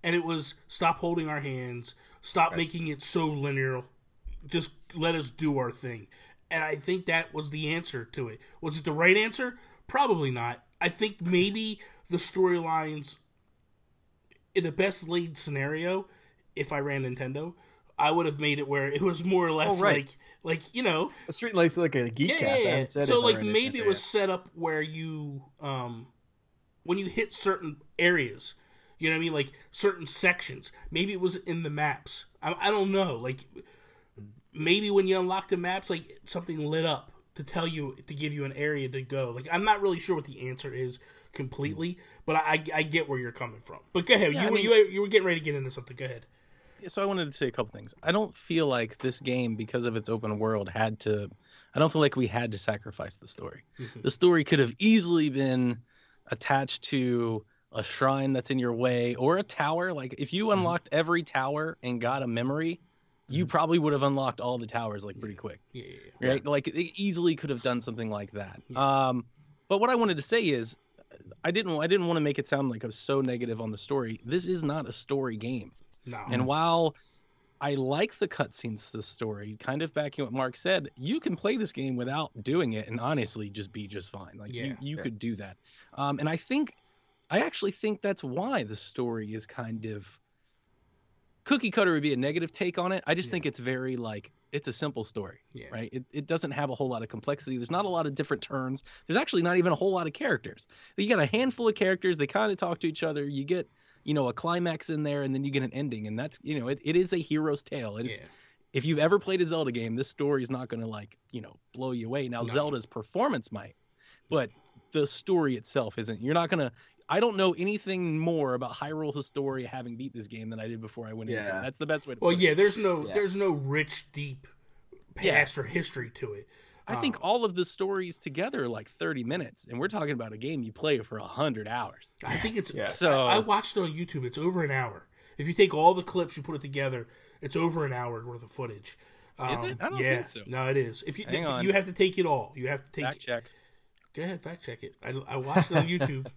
and it was stop holding our hands, stop making it so linear, just let us do our thing. And I think that was the answer to it. Was it the right answer? Probably not. I think maybe the storylines, in the best laid scenario, if I ran Nintendo, I would have made it where it was more or less like you know, a street like a Geek cast. Yeah. So like maybe it was set up where you when you hit certain areas, you know what I mean, like certain sections. Maybe it was in the maps. I don't know. Like maybe when you unlock the maps, like something lit up to tell you, to give you an area to go. Like I'm not really sure what the answer is completely, but I get where you're coming from. But go ahead. Yeah, you were getting ready to get into something. Go ahead. So I wanted to say a couple things. I don't feel like this game, because of its open world, I don't feel like we had to sacrifice the story. The story could have easily been attached to a shrine that's in your way or a tower. Like if you unlocked every tower and got a memory, you probably would have unlocked all the towers like pretty quick. Right? Like it easily could have done something like that. But what I wanted to say is I didn't want to make it sound like I was so negative on the story. This is not a story game. No. And while I like the cutscenes to the story, kind of backing what Mark said, you can play this game without doing it and honestly just be just fine. Like you could do that. And I actually think that's why the story is kind of cookie cutter would be a negative take on it. I just think it's very it's a simple story, right? It doesn't have a whole lot of complexity. There's not a lot of different turns. There's actually not even a whole lot of characters. You got a handful of characters. They kind of talk to each other. You get a climax in there, and then you get an ending, and that's it is a hero's tale. If you've ever played a Zelda game, this story is not going to blow you away. Now Zelda's performance might, but the story itself isn't. You're not gonna. I don't know anything more about Hyrule Historia having beat this game than I did before I went into it. That's the best way to put it. There's no rich, deep past or history to it. I think all of the stories together are like 30 minutes, and we're talking about a game you play for 100 hours. I think it's so. I watched it on YouTube. It's over an hour. If you take all the clips, you put it together, it's over an hour worth of footage. Is it? I don't think so. No, it is. If you have to take it all. You have to take fact check. Go ahead, fact check it. I watched it on YouTube.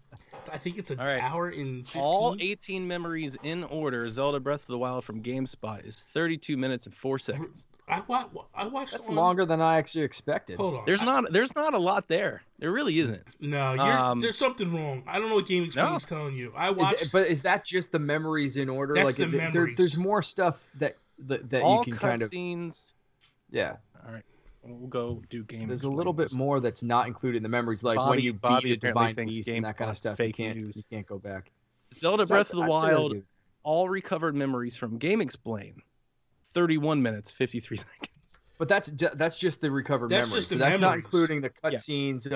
I think it's an hour and 15. All 18 memories in order. Zelda Breath of the Wild from GameSpot is 32 minutes and 4 seconds. I watched. That's longer than I actually expected. Hold on. There's not a lot there. There really isn't. No, there's something wrong. I don't know what Game Explain's telling you. I watched. But is that just the memories in order? That's the memories. There's more stuff that all you can kind of. Scenes. Yeah. All right. We'll go do Game. There's a little bit more that's not included in the memories, like when you beat a divine beast and that kind of stuff. You can't go back. Zelda Breath of the Wild, all recovered memories from Game Explain. 31 minutes, 53 seconds. But that's just the recovered memories. That's not including the cutscenes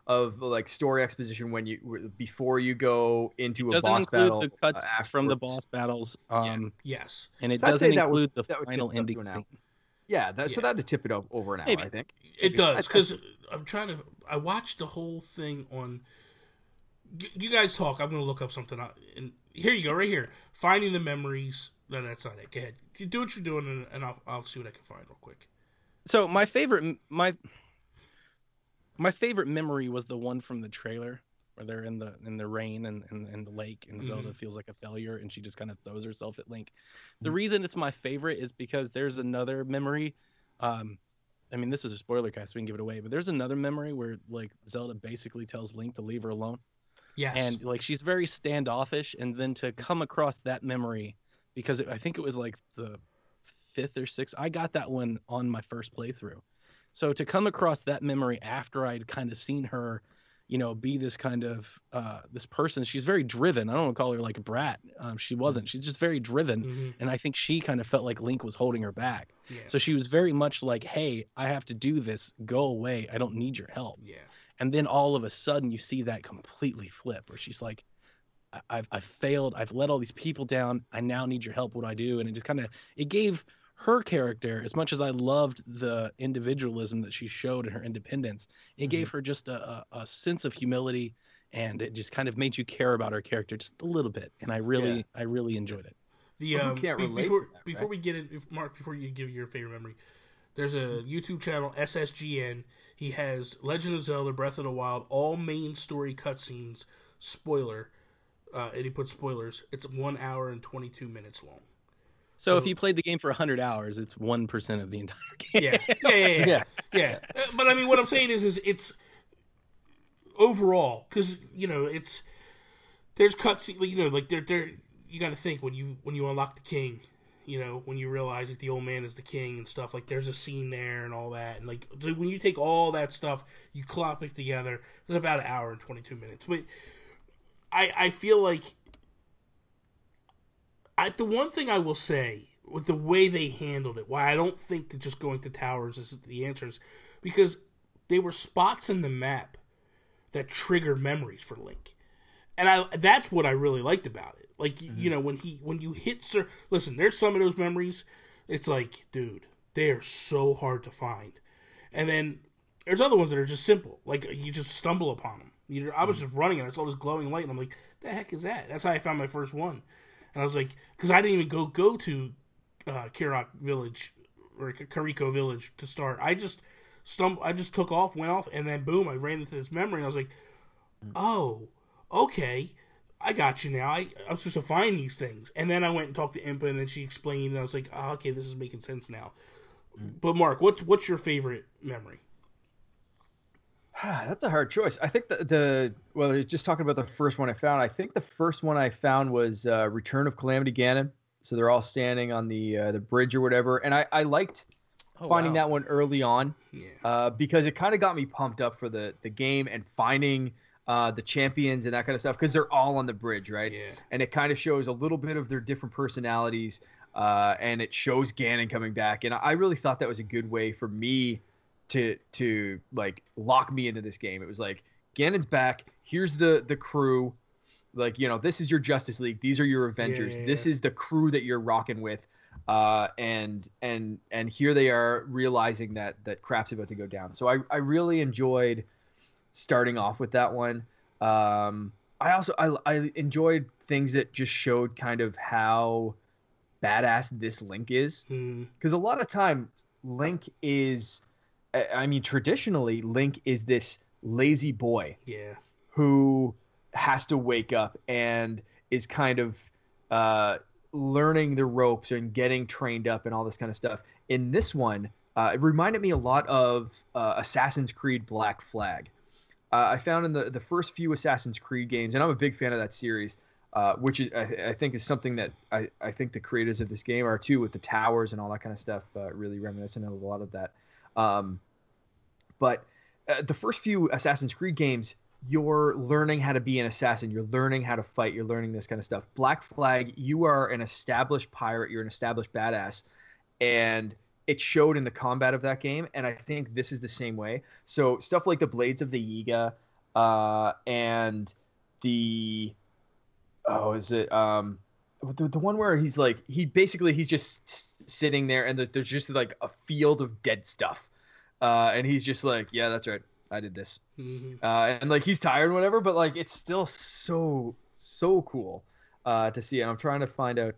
of like story exposition before you go into a boss battle. It doesn't include the cutscenes from the boss battles. Yes. And it doesn't include the final ending scene. Yeah, so that'd tip it over an hour, I think. It does, because I watched the whole thing on. You guys talk. I'm going to look up something. And here you go, right here. Finding the memories. No, that's not it. Go ahead. You do what you're doing, and I'll see what I can find real quick. So my favorite memory was the one from the trailer where they're in the rain and the lake, and Zelda feels like a failure, and she just kind of throws herself at Link. The reason it's my favorite is because there's another memory. I mean, this is a spoiler cast, we can give it away, but there's another memory where like Zelda basically tells Link to leave her alone. Yes. And like she's very standoffish, and then to come across that memory, because I think it was like the 5th or 6th. I got that one on my first playthrough. So to come across that memory after I'd kind of seen her, be this kind of this person. She's very driven. I don't want to call her like a brat. She wasn't. She's just very driven. And I think she kind of felt like Link was holding her back. Yeah. So she was very much like, hey, I have to do this. Go away. I don't need your help. Yeah. And then all of a sudden you see that completely flip where she's like, I've failed. I've let all these people down. I now need your help. What do I do? And it just kind of, it gave her character, as much as I loved the individualism that she showed in her independence, it gave her just a sense of humility, and it just kind of made you care about her character just a little bit. And I really enjoyed it. The who can't relate before to that, before right? we get in, Mark, before you give your favorite memory, there's a YouTube channel, SSGN. He has Legend of Zelda: Breath of the Wild, all main story cutscenes, spoiler, and he puts spoilers. It's 1 hour and 22 minutes long. So if you played the game for 100 hours, it's 1% of the entire game. Yeah. But I mean, what I'm saying is it's overall, because there's cutscenes, like there you got to think when you unlock the king, when you realize that the old man is the king and stuff, like there's a scene there and all that, and like when you take all that stuff, you clop it together, it's about 1 hour and 22 minutes. But I feel like the one thing I will say with the way they handled it, why I don't think that just going to towers is the answer, is because they were spots in the map that triggered memories for Link. And that's what I really liked about it. Like, when you hit listen, there's some of those memories, it's like, dude, they are so hard to find. And then there's other ones that are just simple. Like, you just stumble upon them. I was just running and I saw this glowing light and I'm like, the heck is that? That's how I found my first one. And I was like, because I didn't even go to Kirok Village or Kariko Village to start. I just took off, went off, and then boom, I ran into this memory and I was like, oh, okay, I got you now. I'm supposed to find these things. And then I went and talked to Impa, and then she explained, and I was like, oh, okay, this is making sense now. But Mark, what's your favorite memory? That's a hard choice. I think just talking about the first one I found, I think the first one I found was Return of Calamity Ganon. So they're all standing on the bridge or whatever. And I liked finding that one early on because it kind of got me pumped up for the game and finding the champions and that kind of stuff, because they're all on the bridge, right? Yeah. And it kind of shows a little bit of their different personalities, and it shows Ganon coming back. And I really thought that was a good way for me to like lock me into this game. It was like, Ganon's back. Here's the crew. Like, this is your Justice League. These are your Avengers. This is the crew that you're rocking with. And here they are realizing that crap's about to go down. So I really enjoyed starting off with that one. I enjoyed things that just showed kind of how badass this Link is. Because a lot of times Link is, traditionally Link is this lazy boy who has to wake up and is kind of learning the ropes and getting trained up and all this kind of stuff. In this one, it reminded me a lot of Assassin's Creed Black Flag. I found in the first few Assassin's Creed games, and I'm a big fan of that series, which is I think is something that I think the creators of this game are too, with the towers and all that kind of stuff, really reminiscent of a lot of that. But the first few Assassin's Creed games, you're learning how to be an assassin. You're learning how to fight. You're learning this kind of stuff. Black Flag, you are an established pirate. You're an established badass. And it showed in the combat of that game, and I think this is the same way. So stuff like the Blades of the Yiga, and the the one where he's like he's just sitting there, and there's just like a field of dead stuff, and he's just like, yeah, that's right, I did this, and like he's tired and whatever, but like it's still so cool to see. And I'm trying to find out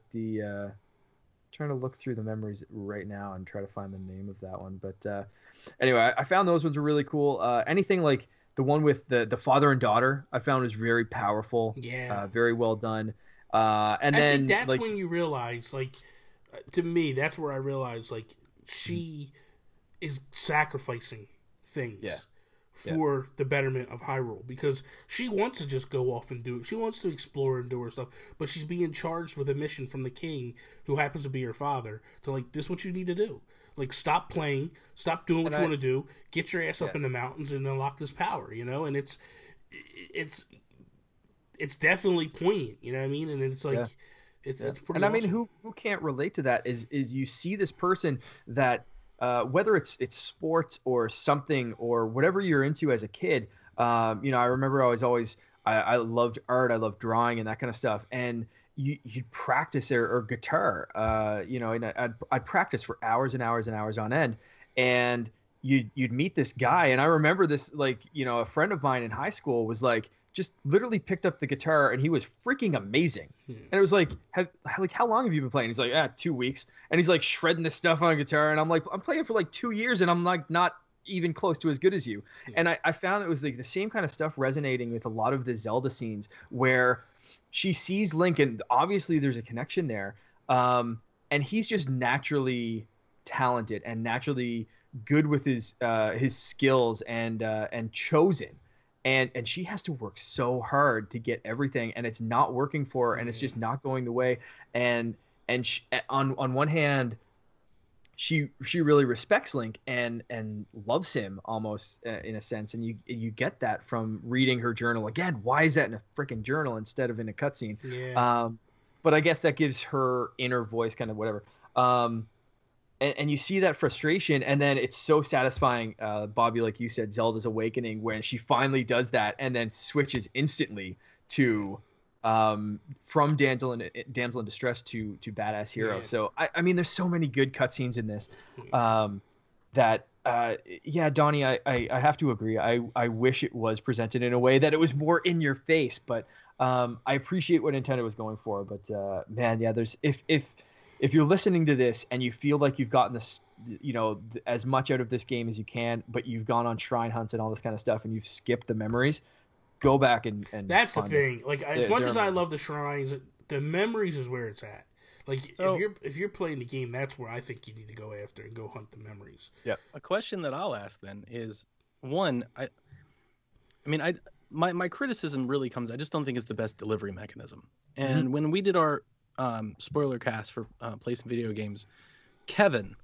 trying to look through the memories right now and try to find the name of that one. But anyway, I found those ones were really cool. Anything like the one with the father and daughter, I found was very powerful. Yeah. Very well done. And then I think that's when you realize, like, to me, that's where I realized, like, she is sacrificing things for the betterment of Hyrule, because she wants to just go off and do it. She wants to explore and do her stuff, but she's being charged with a mission from the king, who happens to be her father, to, like, this is what you need to do. Like, stop playing, stop doing what you want to do, get your ass up in the mountains and unlock this power, and it's definitely poignant, you know what I mean? And it's like, it's pretty And awesome. I mean, who can't relate to that is you see this person that, whether it's sports or something or whatever you're into as a kid, I remember I loved art, I loved drawing and that kind of stuff. And you'd practice or guitar, and I'd practice for hours and hours and hours on end. And you'd meet this guy. And I remember this, like, a friend of mine in high school was like, just literally picked up the guitar and he was freaking amazing. And it was like, how long have you been playing? He's like, 2 weeks. And he's like shredding this stuff on a guitar. And I'm like, I'm playing for like 2 years and I'm like not even close to as good as you. And I found it was like the same kind of stuff resonating with a lot of the Zelda scenes where she sees Link and obviously there's a connection there. And he's just naturally talented and naturally good with his skills and chosen. And she has to work so hard to get everything, and it's not working for her, and it's just not going the way. And she, on one hand, she really respects Link and loves him almost in a sense, and you get that from reading her journal. Again, why is that in a freaking journal instead of in a cutscene? Yeah. But I guess that gives her inner voice, kind of whatever. And you see that frustration, and then it's so satisfying, Bobby, like you said, Zelda's Awakening, when she finally does that and then switches instantly to from damsel in distress to badass hero. Yeah. So I mean, there's so many good cutscenes in this that Donnie, I have to agree. I wish it was presented in a way that it was more in your face, but I appreciate what Nintendo was going for. But man, yeah, there's if you're listening to this and you feel like you've gotten this, as much out of this game as you can, but you've gone on shrine hunts and all this kind of stuff and you've skipped the memories, go back and that's the thing. Like, as much as I love the shrines, the memories is where it's at. Like, so, if you're playing the game, that's where I think you need to go after and go hunt the memories. Yeah. A question that I'll ask then is, one, my criticism really comes, I just don't think it's the best delivery mechanism. And when we did our spoiler cast for Play Some Video Games, Kevin,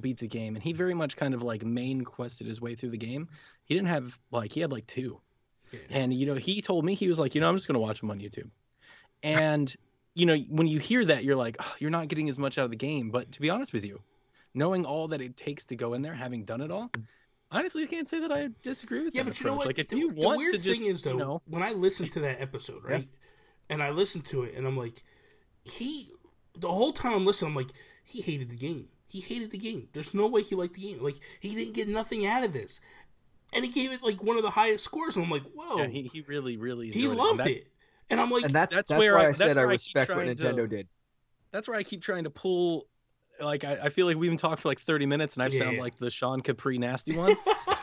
beat the game, and he very much kind of like main quested his way through the game. He didn't have he had like 2. Yeah. And he told me, he was like, I'm just gonna watch them on YouTube. And when you hear that, you're like, oh, you're not getting as much out of the game. But to be honest with you, knowing all that it takes to go in there, having done it all, honestly, I can't say that I disagree with that. Yeah, but approach. You know what? Like, if you want the weird thing is, though, when I listened to that episode, right, and I listened to it, and I'm like, the whole time I'm listening, I'm like, he hated the game. He hated the game. There's no way he liked the game. Like, he didn't get nothing out of this. And he gave it, like, one of the highest scores, and I'm like, whoa. Yeah, he really, really he loved it. And I'm like... And that's why I said I respect what Nintendo did. That's where I keep trying to pull... Like, I feel like we even talked for like 30 minutes, and I sound like the Sean Capri nasty one.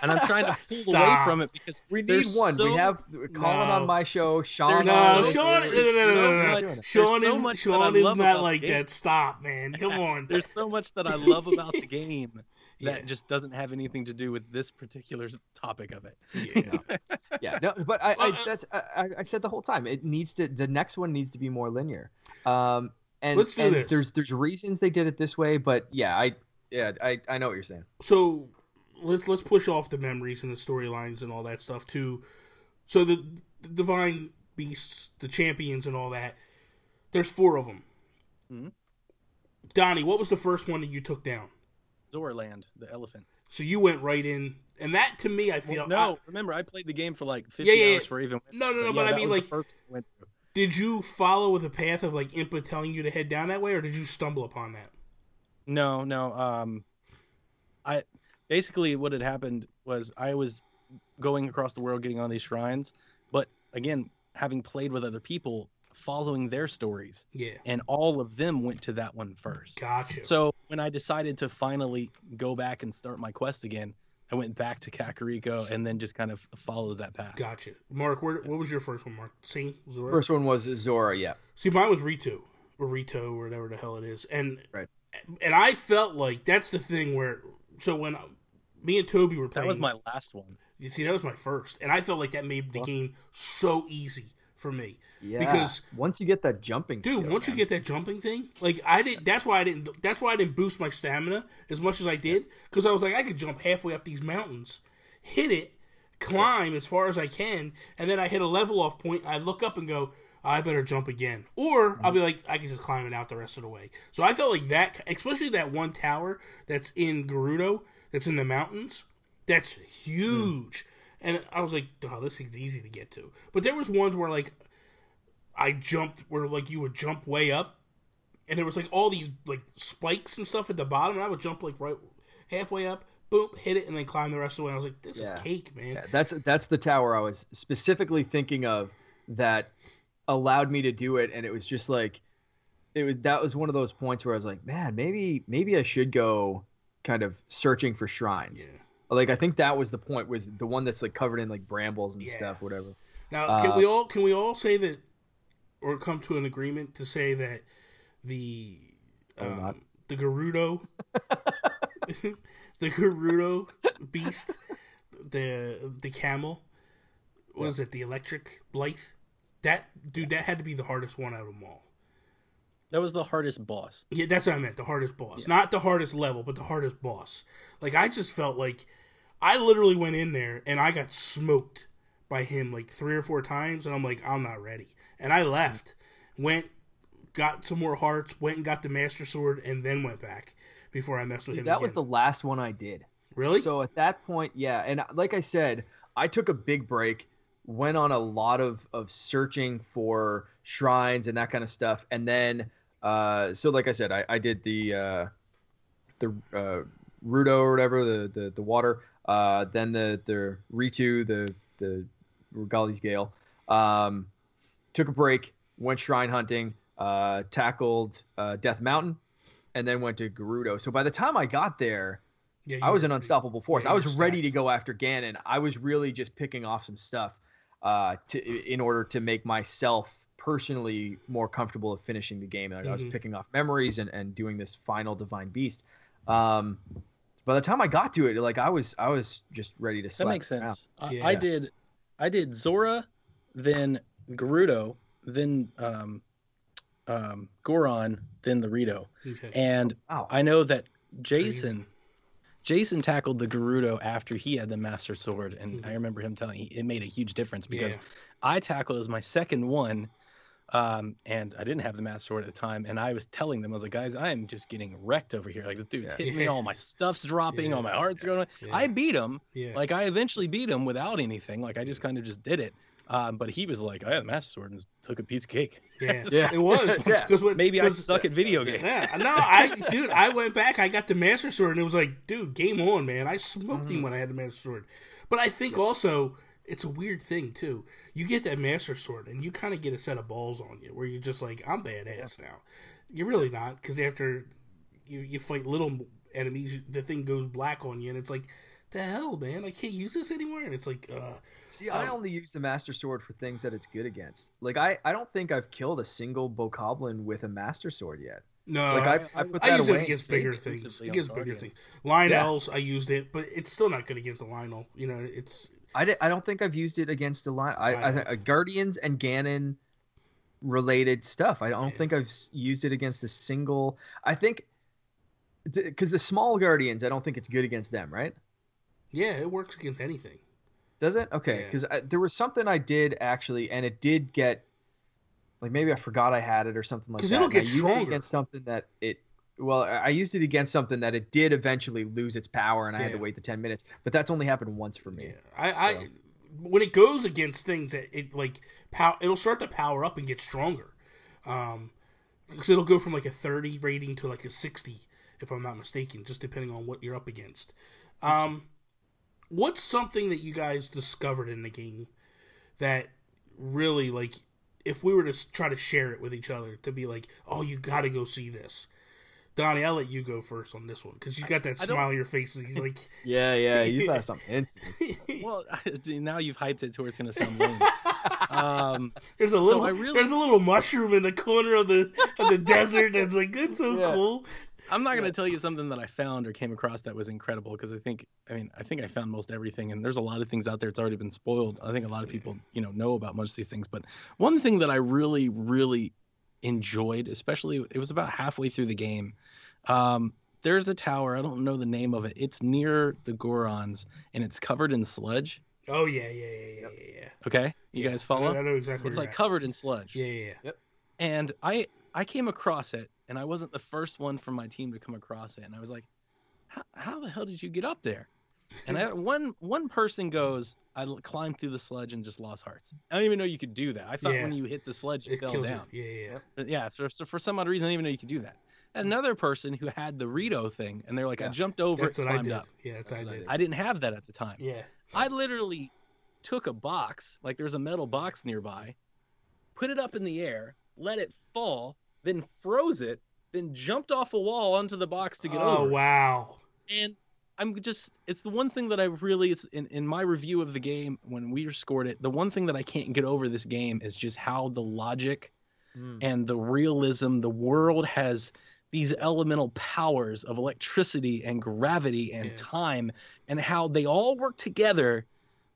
And I'm trying to pull away from it because we need one. We have Colin on my show, Sean. Sean is not like that. Stop, man. Come on. There's so much that I love about the game that just doesn't have anything to do with this particular topic of it. But I said the whole time, it needs to. The next one needs to be more linear. And let's do this. There's reasons they did it this way, but I know what you're saying. So let's push off the memories and the storylines and all that stuff too. So the divine beasts, the champions, and all that. There's 4 of them. Mm-hmm. Donnie, what was the first one that you took down? Zoraland, the elephant. So you went right in, and that to me, I feel. Remember, I played the game for like 50 hours for even. No, but I mean, like, did you follow with a path of like Impa telling you to head down that way, or did you stumble upon that? No. I basically what had happened was I was going across the world, getting on these shrines, but again, having played with other people, following their stories. Yeah. And all of them went to that one first. Gotcha. So when I decided to finally go back and start my quest again, I went back to Kakariko and then just kind of followed that path. Gotcha. Mark, what was your first one, Mark? Sing? Zora? First one was Zora, yeah. See, mine was Rito, or whatever the hell it is. And right. And I felt like that's the thing where, so when me and Toby were playing. That was my last one. You see, that was my first. And I felt like that made the game so easy for me. Yeah. Because once you get that jumping you get that jumping thing, like that's why I didn't boost my stamina as much as I did, because I was like, I could jump halfway up these mountains, hit it, climb as far as I can, and then I hit a level off point, I look up and go, I better jump again. Or I'll be like, I can just climb it out the rest of the way. So I felt like that, especially that one tower that's in Gerudo, that's in the mountains, that's huge. And I was like, oh, this thing's easy to get to. But there was ones where, like, I jumped, where, like, you would jump way up, and there was, like, all these, like, spikes and stuff at the bottom, and I would jump, like, right halfway up, boom, hit it, and then climb the rest of the way. I was like, this is cake, man. Yeah, that's the tower I was specifically thinking of that allowed me to do it, and it was just like that was one of those points where I was like, man, maybe I should go kind of searching for shrines. Yeah. Like, I think that was the point, was the one that's like covered in like brambles and stuff, whatever. Now, can we all say that, or come to an agreement to say that the Gerudo, the Gerudo beast, the camel, what was it? The electric Blythe. That had to be the hardest one out of them all. That was the hardest boss. Yeah, that's what I meant. The hardest boss. Yeah. Not the hardest level, but the hardest boss. Like, I just felt like I literally went in there and I got smoked by him like 3 or 4 times. And I'm like, I'm not ready. And I left, went, got some more hearts, went and got the Master Sword, and then went back before I messed with him That again. was the last one I did. Really? So at that point, yeah. And like I said, I took a big break, went on a lot of searching for shrines and that kind of stuff. And then, so like I said, I did the Rudo or whatever, the water, then the Ritu, the Regali's Gale, took a break, went shrine hunting, tackled Death Mountain, and then went to Gerudo. So by the time I got there, I was an unstoppable force. I was ready to go after Ganon. I was really just picking off some stuff in order to make myself personally more comfortable of finishing the game. And I was picking off memories and doing this final divine beast. By the time I got to it, like I was just ready to slap. That makes sense. I did Zora, then Gerudo, then Goron, then the Rito. Okay. And I know that Jason tackled the Gerudo after he had the Master Sword, and I remember him telling me it made a huge difference because I tackled as my second one, and I didn't have the Master Sword at the time, and I was telling them, I was like, guys, I am just getting wrecked over here. Like, this dude's hitting me, all my stuff's dropping, all my heart's going on. I beat him. Like, I eventually beat him without anything. Like, I just kind of just did it. But he was like, I had a Master Sword and took a piece of cake. Yeah, it was. Maybe I suck at video games. Yeah, no, I went back, I got the Master Sword, and it was like, dude, game on, man. I smoked him when I had the Master Sword. But I think also, it's a weird thing, too. You get that Master Sword, and you kind of get a set of balls on you, where you're just like, I'm badass now. You're really not, because after you fight little enemies, the thing goes black on you, and it's like, the hell, man, I can't use this anymore. And it's like, see, I only use the Master Sword for things that it's good against. Like, I don't think I've killed a single Bokoblin with a Master Sword yet. No, like I put that use away it against bigger things. Against bigger things. Lionels, I used it, but it's still not good against a Lionel. You know, it's. I don't think I've used it against a Lionel. I Guardians and Ganon related stuff. I don't think I've used it against a single. I think because the small Guardians, I don't think it's good against them, right? Yeah, it works against anything. Does it? Okay, because there was something I did actually, and it did get, like, maybe I forgot I had it or something like that. Because it'll get stronger. I used it against something that I used it against something that it did eventually lose its power, and I had to wait the 10 minutes. But that's only happened once for me. Yeah. When it goes against things that it'll start to power up and get stronger. Because it'll go from like a 30 rating to like a 60, if I'm not mistaken, just depending on what you're up against. What's something that you guys discovered in the game that really, like, if we were to try to share it with each other, to be like, oh, you got to go see this. Donnie, I'll let you go first on this one, because you got that smile on your face. And you're like, yeah, you got something. Well, now you've hyped it to where it's going to sound lame. There's a little mushroom in the corner of the desert that's like, it's so cool. I'm not going to tell you something that I found or came across that was incredible, because I think I found most everything, and there's a lot of things out there that's already been spoiled. I think a lot of people, know about most of these things, but one thing that I really, really enjoyed, especially, it was about halfway through the game. There's a tower, I don't know the name of it. It's near the Gorons, and it's covered in sludge. Oh yeah. Okay, you guys follow? I know exactly. It's like covered in sludge. Yeah. Yep. And I came across it, and I wasn't the first one from my team to come across it, and I was like, how the hell did you get up there? And one person goes, I climbed through the sludge and just lost hearts. I don't even know you could do that. I thought when you hit the sludge, it fell down. You. Yeah. But yeah, so for some odd reason, I didn't even know you could do that. another person who had the Rito thing, and they're like, I jumped over That's it, what I climbed did. up. Yeah, that's what I did. I didn't have that at the time. Yeah. I literally took a box, like there's a metal box nearby, put it up in the air, let it fall, then froze it, then jumped off a wall onto the box to get over. Oh, wow. And it's the one thing that I really, it's in my review of the game, when we scored it, the one thing that I can't get over this game is just how the logic and the realism, the world has these elemental powers of electricity and gravity and time, and how they all work together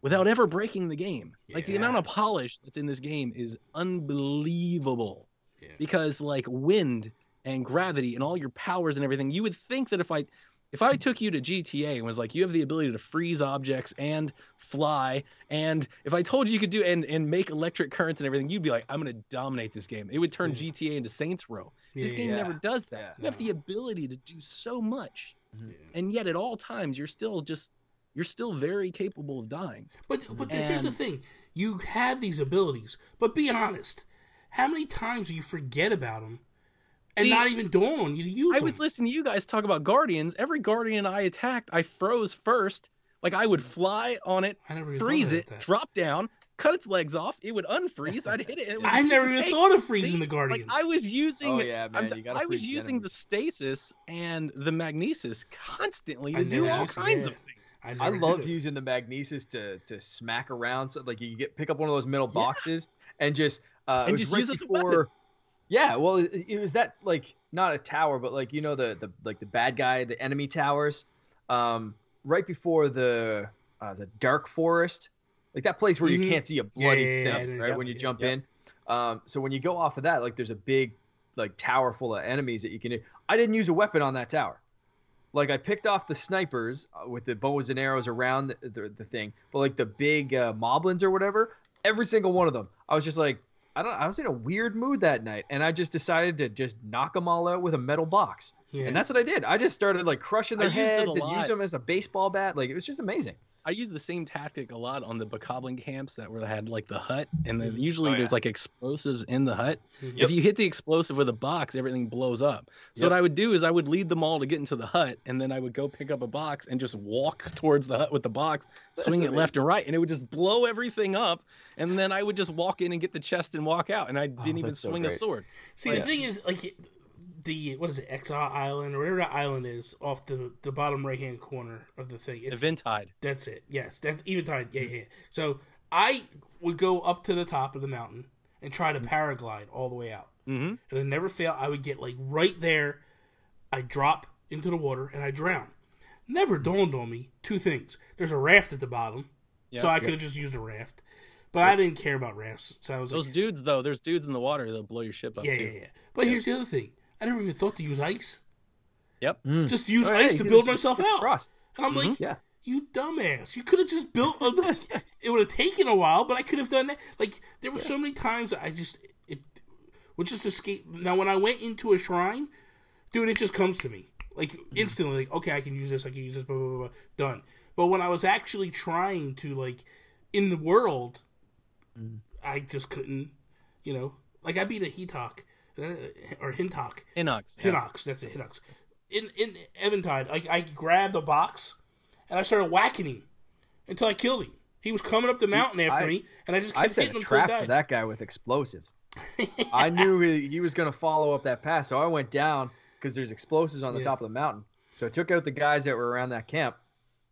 without ever breaking the game. Like, the amount of polish that's in this game is unbelievable. Because, like, wind and gravity and all your powers and everything, you would think that if I took you to GTA and was like, you have the ability to freeze objects and fly, and if I told you could do and make electric currents and everything, you'd be like, I'm going to dominate this game. It would turn GTA into Saints Row. This game never does that. You have the ability to do so much, and yet at all times you're still very capable of dying. But here's the thing: you have these abilities, but being honest, how many times do you forget about them? And not even dawn on you to use them. I was listening to you guys talk about Guardians. Every Guardian I attacked, I froze first. Like, I would fly on it, freeze it, drop down, cut its legs off. It would unfreeze. I'd hit it. I never even thought of freezing the Guardians. Like, I was using, I was using the stasis and the magnesis constantly to do all kinds of things. I loved using the magnesis to smack around. So, like, you pick up one of those metal boxes and just use it as a weapon. Yeah, well, it was that, like, not a tower, but, like, you know, the bad guy, the enemy towers, right before the dark forest, like that place where you can't see a bloody thing, right? When you jump in. So when you go off of that, like, there's a big, like, tower full of enemies that you can do. I didn't use a weapon on that tower. Like, I picked off the snipers with the bows and arrows around the thing, but, like, the big moblins or whatever, every single one of them, I was just like, I was in a weird mood that night, and I just decided to just knock them all out with a metal box. And that's what I did. I just started, like, crushing their heads and use them as a baseball bat. Like, it was just amazing. I used the same tactic a lot on the bokoblin camps that where they had, like, the hut, and then usually there's, like, explosives in the hut. If you hit the explosive with a box, everything blows up. So what I would do is I would lead them all to get into the hut, and then I would go pick up a box and just walk towards the hut with the box, swing it left and right, and it would just blow everything up. And then I would just walk in and get the chest and walk out, and I didn't even swing a sword. See, the thing is, like, what is it, Exile Island, or whatever that island is, off the bottom right-hand corner of the thing. It's Eventide. That's it, yes. That's Eventide, yeah. So I would go up to the top of the mountain and try to paraglide all the way out. And it never fail. I would get, like, right there, I'd drop into the water, and I'd drown. Never dawned on me two things. There's a raft at the bottom, so I could have just used a raft. But I didn't care about rafts. So I was Those dudes, though, there's dudes in the water that'll blow your ship up, too. Yeah. But here's the other thing. I never even thought to use ice. Just use ice to build myself out. And I'm like, you dumbass. You could have just built it would have taken a while, but I could have done that. Like, there were so many times it would just escape. Now, when I went into a shrine, dude, it just comes to me. Like, instantly, like, okay, I can use this, blah, blah, blah, blah, done. But when I was actually trying to, like, in the world, I just couldn't, you know. Like, I beat a Hitok, or Hintok. Hinox, that's it, Hinox. In Eventide, like, I grabbed a box, and I started whacking him until I killed him. He was coming up the mountain after me, and I just kept hitting him until he died. I set a trap for that guy with explosives. I knew he was going to follow up that path, so I went down, because there's explosives on the top of the mountain. So I took out the guys that were around that camp,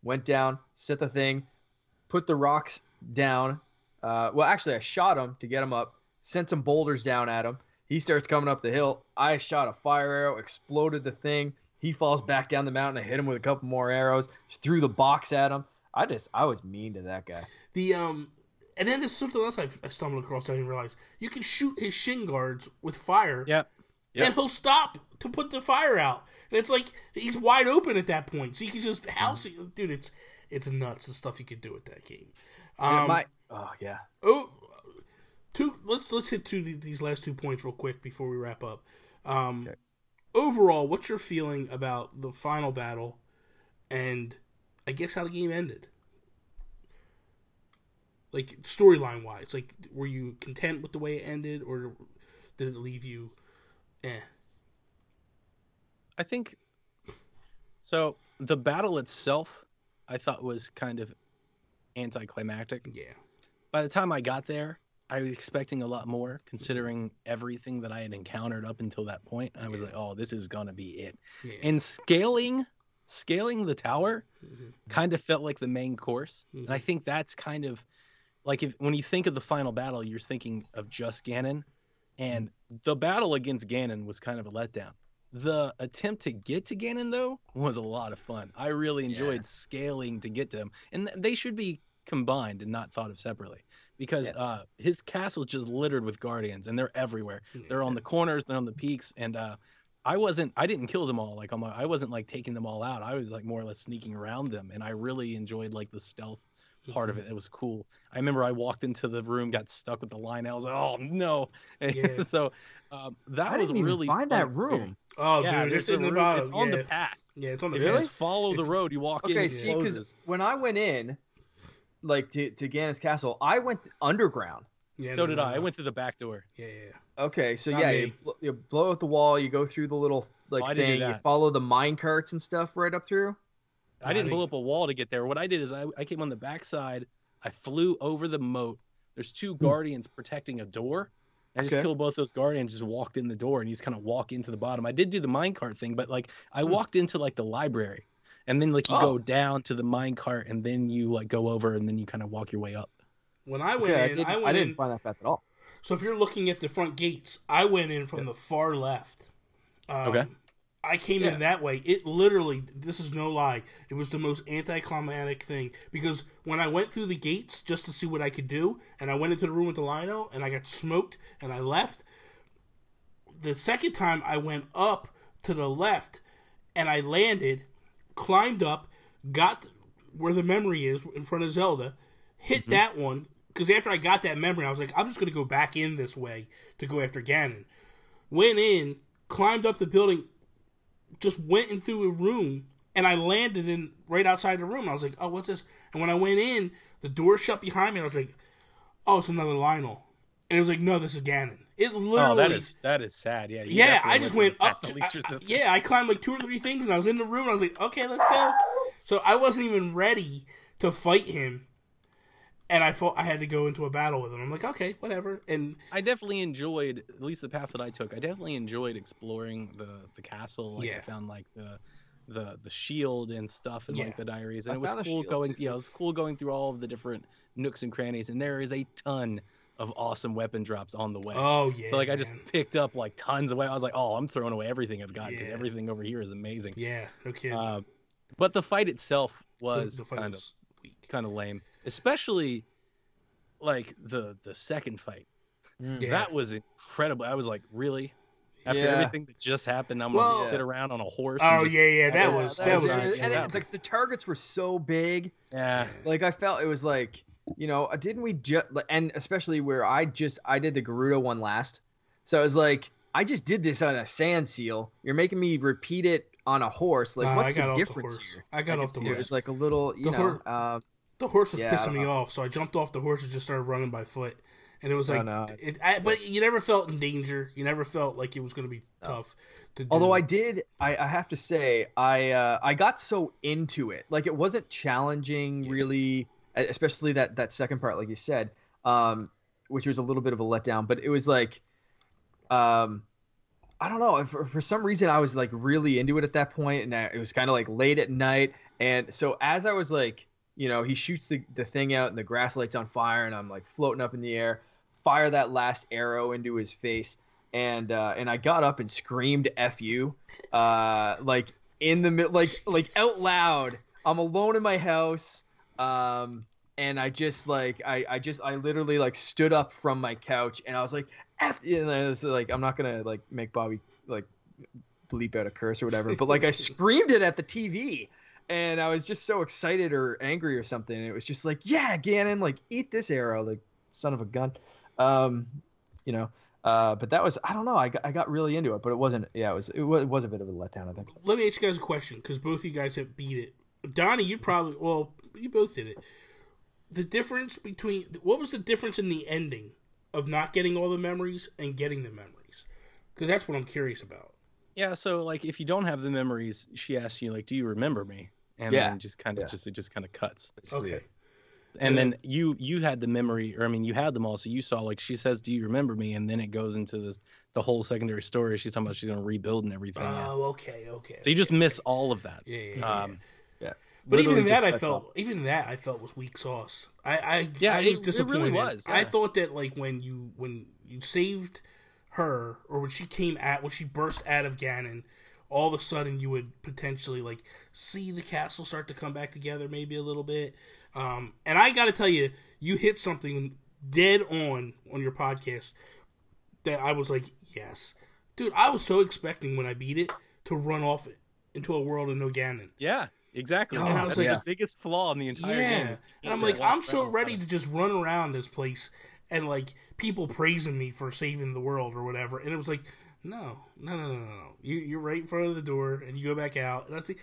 went down, set the thing, put the rocks down. Well, actually, I shot him to get him up, sent some boulders down at him. He starts coming up the hill. I shot a fire arrow, exploded the thing. He falls back down the mountain. I hit him with a couple more arrows, threw the box at him. I was mean to that guy. And then there's something else I stumbled across I didn't realize. You can shoot his shin guards with fire. Yep. And he'll stop to put the fire out. And it's like, he's wide open at that point. So you can just house it. Dude, it's nuts, the stuff you can do with that game. Let's hit these last 2 points real quick before we wrap up. Overall, what's your feeling about the final battle and I guess how the game ended? Like, storyline wise, like, were you content with the way it ended, or did it leave you I think so. The battle itself, I thought was kind of anticlimactic. Yeah. By the time I got there, I was expecting a lot more, considering everything that I had encountered up until that point. I was like, "Oh, this is gonna be it." Yeah. And scaling the tower kind of felt like the main course, and I think that's kind of like when you think of the final battle, you're thinking of just Ganon, and the battle against Ganon was kind of a letdown. The attempt to get to Ganon, though, was a lot of fun. I really enjoyed scaling to get to him, and they should be combined and not thought of separately, because his castle's just littered with guardians, and they're everywhere. They're on the corners, they're on the peaks, and I didn't kill them all. Like I wasn't like taking them all out. I was like more or less sneaking around them, and I really enjoyed like the stealth part of it. It was cool. I remember I walked into the room, got stuck with the line. I was like, "Oh no!" Yeah. So that was really find fun that room. experience. Oh, Yeah, dude, it's there's in a the room. bottom. It's on the path. Yeah, it's on the If you path. just follow the road, you walk in. Okay, and see, it because closes. when I went in, like to Ganon's castle, I went underground. Yeah, So did I. I went through the back door. Yeah. Okay, so Not yeah, me. you blow out the wall, you go through the little I didn't do thing, you that. follow the mine carts and stuff right up through. I didn't blow up a wall to get there. What I did is I came on the backside. I flew over the moat. There's two guardians protecting a door. I just killed both those guardians, just walked in the door, and you just kind of walk into the bottom. I did do the minecart thing, but like I walked into like the library, and then like you go down to the minecart, and then you like go over, and then you kind of walk your way up. When I went in, I didn't find that path at all. So if you're looking at the front gates, I went in from the far left. Okay. I came in that way. It literally, this is no lie, it was the most anticlimactic thing. Because when I went through the gates just to see what I could do, and I went into the room with the Lino, and I got smoked, and I left, the second time I went up to the left, and I landed, climbed up, got where the memory is in front of Zelda, hit that one, because after I got that memory, I was like, I'm just going to go back in this way to go after Ganon. Went in, climbed up the building, just went in through a room, and I landed in right outside the room. I was like, oh, what's this? And when I went in, the door shut behind me, and I was like, oh, it's another Lionel. And it was like, no, this is Ganon. It literally... Oh, that is sad. Yeah. Yeah, I just went up. I climbed like 2 or 3 things, and I was in the room, and I was like, okay, let's go. So I wasn't even ready to fight him, and I thought I had to go into a battle with him. I'm like, okay, whatever. And I definitely enjoyed, at least the path that I took, I definitely enjoyed exploring the castle. Like, I found like the shield and stuff and like the diaries, and it was cool going. Yeah, it was cool going through all of the different nooks and crannies, and there is a ton of awesome weapon drops on the way. Oh yeah. So like I just picked up like tons of way. I was like, oh, I'm throwing away everything I've got because everything over here is amazing. Yeah, no kidding. But the fight itself was the fight was weak. Kind of lame, especially like the second fight. That was incredible. I was like, really? After everything that just happened, I'm gonna sit around on a horse. Oh yeah, that was. And the targets were so big. Yeah. Like I felt it was like, you know, didn't we just, and especially where I did the Gerudo one last. So it was like, I just did this on a sand seal. You're making me repeat it on a horse. Like, what's the difference here? I got off the horse. It's like a little, the horse was pissing me off, so I jumped off the horse and just started running by foot. And it was like, but you never felt in danger. You never felt like it was going to be tough to do. Although I have to say, I got so into it. Like, it wasn't challenging, really, especially that second part, like you said, which was a little bit of a letdown. But it was like, I don't know. For some reason, I was like really into it at that point, and it was kind of like late at night. And so as I was like, you know, he shoots the thing out, and the grass light's on fire, and I'm like floating up in the air, fire that last arrow into his face, and I got up and screamed "F you," like in the middle, like out loud. I'm alone in my house, and I just like I literally like stood up from my couch, and I was like "F," and I was like, I'm not gonna like make Bobby like bleep out a curse or whatever, but like I screamed it at the TV. And I was just so excited or angry or something. And it was just like, yeah, Ganon, like, eat this arrow, like, son of a gun. You know, but that was, I don't know, I got really into it, but it wasn't, it was a bit of a letdown, I think. Let me ask you guys a question, because both of you guys have beat it. Donnie, you both did it. What was the difference in the ending of not getting all the memories and getting the memories? Because that's what I'm curious about. Yeah, so like if you don't have the memories, she asks you like, "Do you remember me?" And Yeah. then it just kind of cuts. Okay. And then you had the memory, or I mean, you had them all, so you saw like she says, "Do you remember me?" And then it goes into the whole secondary story. She's talking about she's gonna rebuild and everything. Oh, okay. So you just miss all of that. Yeah. But Literally even that I just felt was weak sauce. I was disappointed. It really was. Yeah. I thought that like when you saved her, or when she burst out of Ganon, all of a sudden you would potentially like see the castle start to come back together maybe a little bit. And I got to tell you, you hit something dead on your podcast that I was like, yes, dude. I was so expecting when I beat it to run off into a world of no Ganon. Yeah. Exactly. And I was like, the biggest flaw in the entire game. And I'm like, I'm so ready to just run around this place and like people praising me for saving the world or whatever. And it was like, no. You're right in front of the door and you go back out. And I see,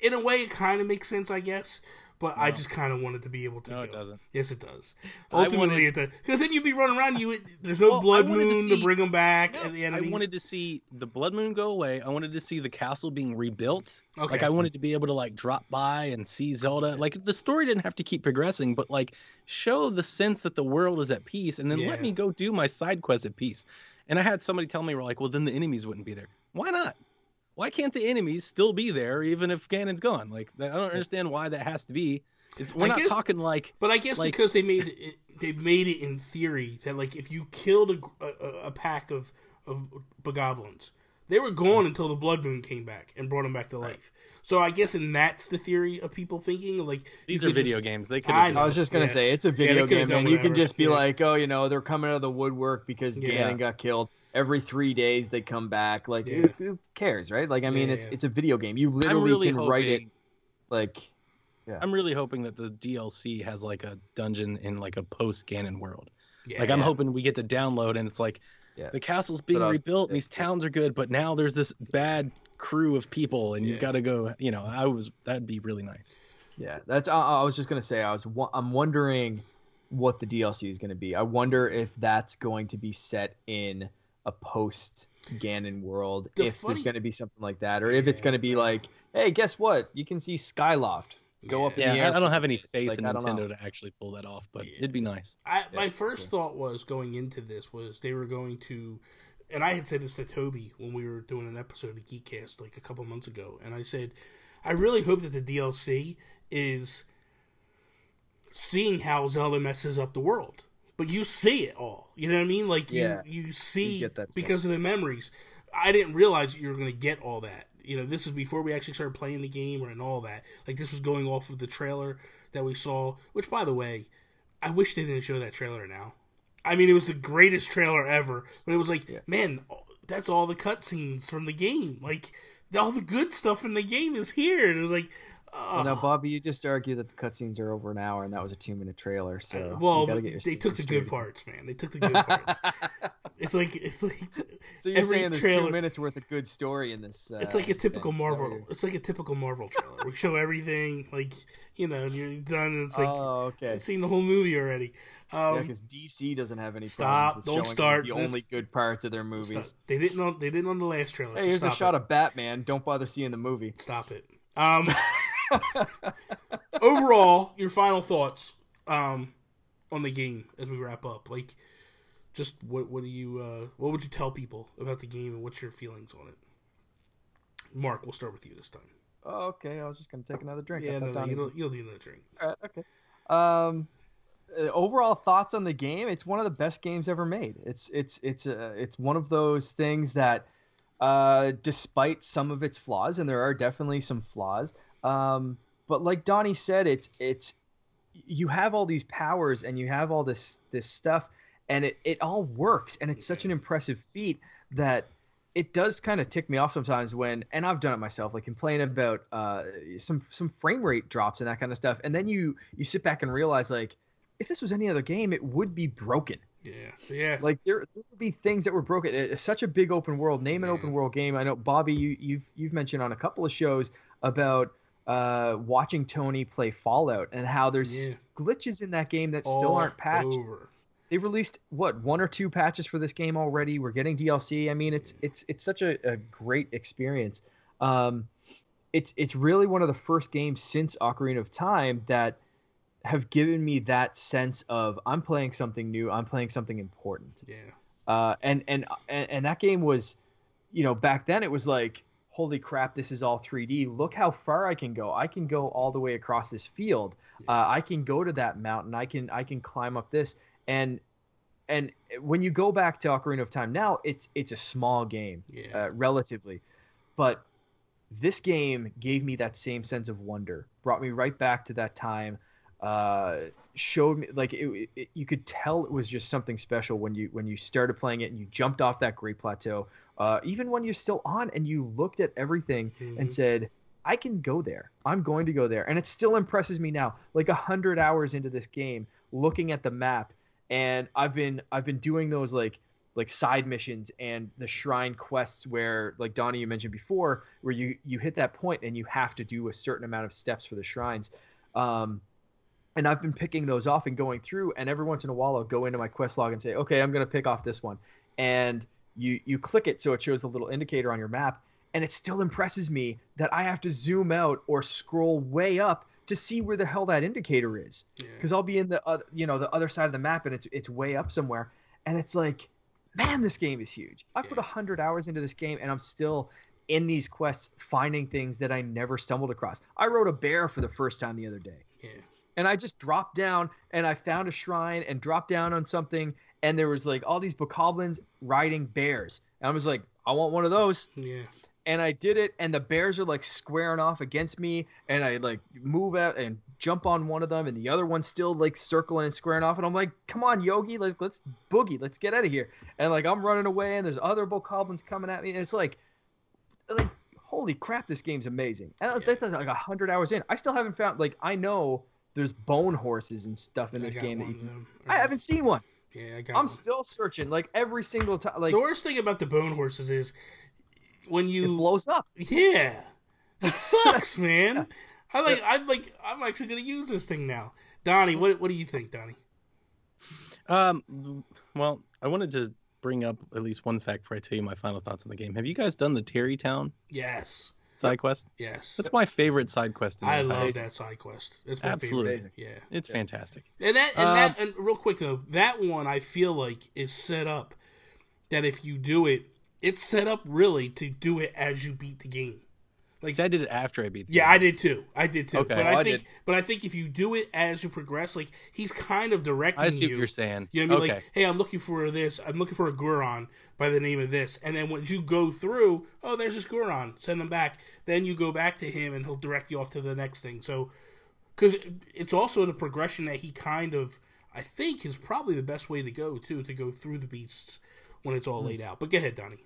in a way, it kind of makes sense, I guess. But no. I just kind of wanted to be able to go. It doesn't. Yes, it does. Ultimately, it does. Because then you'd be running around. There's no blood moon to bring them back. And the enemies. I wanted to see the blood moon go away. I wanted to see the castle being rebuilt. Okay. Like I wanted to be able to like drop by and see Zelda. Like the story didn't have to keep progressing, but like show the sense that the world is at peace, and then let me go do my side quest at peace. And I had somebody tell me, we're like, well, then the enemies wouldn't be there. Why not? Why can't the enemies still be there even if Ganon's gone? Like, I don't understand why that has to be. We're not talking like... But I guess like, because they made it in theory that, like, if you killed a pack of bogoblins, they were gone until the Blood Moon came back and brought them back to life. Right. So I guess, and that's the theory of people thinking, like... These are video games. They could. I was just going to say, it's a video game, and you can just be like, oh, they're coming out of the woodwork because Ganon got killed. Every 3 days they come back. Like, who cares, right? Like, I mean, it's a video game. You literally can write it. Like, I'm really hoping that the DLC has like a dungeon in like a post Ganon world. Like, I'm hoping we get to download and it's like the castle's being rebuilt and these towns are good, but now there's this bad crew of people and you've got to go. That'd be really nice. Yeah, that's. I was just gonna say I'm wondering what the DLC is going to be. I wonder if that's going to be set in a post Ganon world, there's going to be something like that, or if it's going to be like, hey, guess what? You can see Skyloft go up in the air. I don't have any faith in Nintendo to actually pull that off, but it'd be nice. My first thought was going into this was they were going to, and I had said this to Toby when we were doing an episode of Geekcast like a couple months ago, and I said, I really hope that the DLC is seeing how Zelda messes up the world. But you see it all. You know what I mean? Like, you see, because of the memories. I didn't realize you were going to get all that. This is before we actually started playing the game and all that. Like, this was going off of the trailer that we saw. Which, by the way, I wish they didn't show that trailer now. I mean, it was the greatest trailer ever. But it was like, man, that's all the cutscenes from the game. Like, all the good stuff in the game is here. And it was like... Well, now, Bobby, you just argued that the cutscenes are over an hour, and that was a 2-minute trailer. So, they took the good parts, man. They took the good parts. It's like. So you're every saying there's trailer, 2 minutes worth of good story in this? It's like a typical Marvel. It's like a typical Marvel trailer. We show everything, like you're done. And it's like, I've seen the whole movie already. Because DC doesn't have any. Stop! Don't start. The only good parts of their movies. Stop. They didn't on the last trailer. Hey, here's a shot of Batman. Don't bother seeing the movie. Stop it. Overall, your final thoughts on the game as we wrap up. Like, just what would you tell people about the game and what's your feelings on it? Mark, we'll start with you this time. Oh, okay. I was just gonna take another drink. Yeah, you'll need another drink. All right, okay. Overall thoughts on the game? It's one of the best games ever made. It's one of those things that, despite some of its flaws, and there are definitely some flaws. But like Donnie said, it's you have all these powers and you have all this stuff, and it all works, and it's such an impressive feat that it does kind of tick me off sometimes when, and I've done it myself, like complain about some frame rate drops and that kind of stuff, and then you sit back and realize, like, if this was any other game, it would be broken. Yeah. Like there would be things that were broken. It's such a big open world. Name an open world game. I know, Bobby, you've mentioned on a couple of shows about watching Tony play Fallout and how there's glitches in that game that still aren't patched. They've released what, 1 or 2 patches for this game already. We're getting DLC. I mean, it's such a great experience. It's really one of the first games since Ocarina of Time that have given me that sense of I'm playing something new. I'm playing something important. Yeah. And that game was, you know, back then it was like, holy crap, this is all 3D. Look how far I can go. I can go all the way across this field. I can go to that mountain. I can climb up this. And when you go back to Ocarina of Time now, it's a small game, relatively. But this game gave me that same sense of wonder, brought me right back to that time, showed me like you could tell it was just something special when you started playing it and you jumped off that Great Plateau. Even when you're still on and you looked at everything and said, I can go there. I'm going to go there. And it still impresses me now, like 100 hours into this game, looking at the map. And I've been doing those like side missions and the shrine quests where, like Donnie, you mentioned before, where you hit that point and you have to do a certain amount of steps for the shrines. And I've been picking those off and going through, and every once in a while I'll go into my quest log and say, okay, I'm going to pick off this one. And you click it so it shows the little indicator on your map, and it still impresses me that I have to zoom out or scroll way up to see where the hell that indicator is. Because I'll be in the other side of the map and it's way up somewhere, and it's like, man, this game is huge. I put 100 hours into this game, and I'm still in these quests finding things that I never stumbled across. I rode a bear for the first time the other day. And I just dropped down and I found a shrine and dropped down on something, and there was like all these bokoblins riding bears. And I was like, I want one of those. And I did it, and the bears are like squaring off against me, and I like move out and jump on one of them, and the other one's still like circling and squaring off, and I'm like, come on, Yogi, like let's boogie, let's get out of here. And like I'm running away, and there's other bokoblins coming at me, and it's like holy crap, this game's amazing. And that's like 100 hours in. I still haven't found, like, I know there's bone horses and stuff in this game that you can. I haven't seen one. I'm still searching, like every single time. Like the worst thing about the bone horses is when it blows up. It sucks, man. I'm actually gonna use this thing now. Donnie, what do you think, Donnie? Well, I wanted to bring up at least one fact before I tell you my final thoughts on the game. Have you guys done the Terrytown? Yes. Side quest? Yes. That's my favorite side quest. I love that side quest. It's my favorite. Yeah. It's fantastic. And real quick though, that one I feel like is set up that if you do it, it's set up really to do it as you beat the game. Like I did it after I beat the game. I did too. Okay. But I think if you do it as you progress, like he's kind of directing you. I see what you're saying. You know what I mean? Like, hey, I'm looking for this. I'm looking for a Goron by the name of this. And then when you go through, oh, there's this Goron. Send him back. Then you go back to him, and he'll direct you off to the next thing. So, because it's also the progression that he kind of, I think, is probably the best way to go too, to go through the beasts when it's all laid out. But go ahead, Donnie.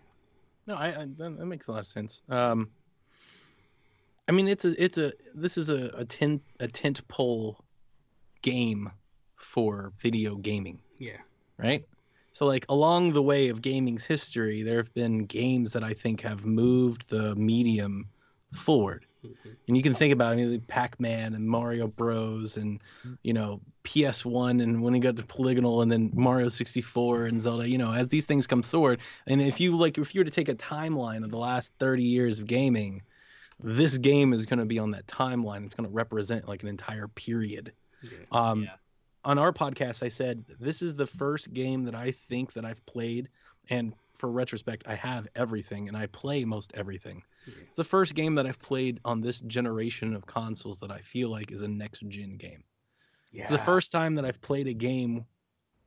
No, that makes a lot of sense. I mean, this is a tent pole game for video gaming. Yeah. Right? So like along the way of gaming's history, there have been games that I think have moved the medium forward. Mm-hmm. And you can think about Pac-Man and Mario Bros. And, PS1 and when it got to polygonal, and then Mario 64 and Zelda, as these things come forward. And if you were to take a timeline of the last 30 years of gaming, this game is going to be on that timeline. It's going to represent like an entire period. On our podcast, I said, this is the first game that I think that I've played. And for retrospect, I have everything and I play most everything. Yeah. It's the first game that I've played on this generation of consoles that I feel like is a next gen game. Yeah. It's the first time that I've played a game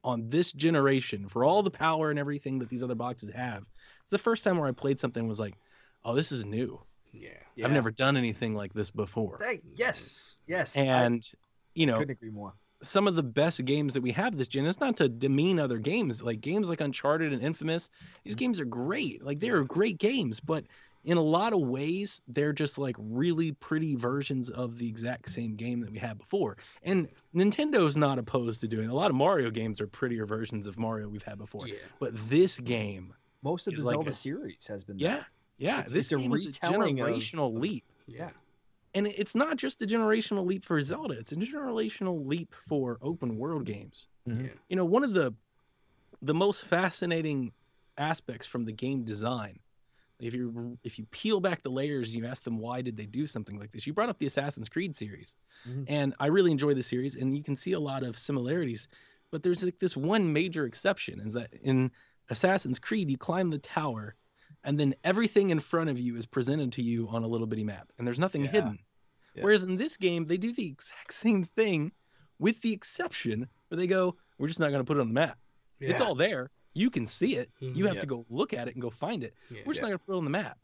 on this generation for all the power and everything that these other boxes have. It's the first time where I played something and was like, oh, this is new. Yeah. I've never done anything like this before. Yes. And, couldn't agree more. Some of the best games that we have this gen, it's not to demean other games, like games like Uncharted and Infamous. These games are great. Like they are great games, but in a lot of ways, they're just like really pretty versions of the exact same game that we had before. And Nintendo's not opposed to doing a lot of Mario games are prettier versions of Mario we've had before. Yeah. But this game, most of the Zelda series has been that. Yeah, this game is a generational leap. Yeah. And it's not just a generational leap for Zelda. It's a generational leap for open world games. Mm-hmm. One of the the most fascinating aspects from the game design. If you peel back the layers, you ask them why did they do something like this. You brought up the Assassin's Creed series, and I really enjoy the series, and you can see a lot of similarities. But there's like this one major exception, is that in Assassin's Creed you climb the tower, and then everything in front of you is presented to you on a little bitty map, and there's nothing hidden. Yeah. Whereas in this game they do the exact same thing, with the exception where they go, we're just not going to put it on the map. Yeah. It's all there. You can see it. You have to go look at it and go find it. Yeah. We're just not going to put it on the map.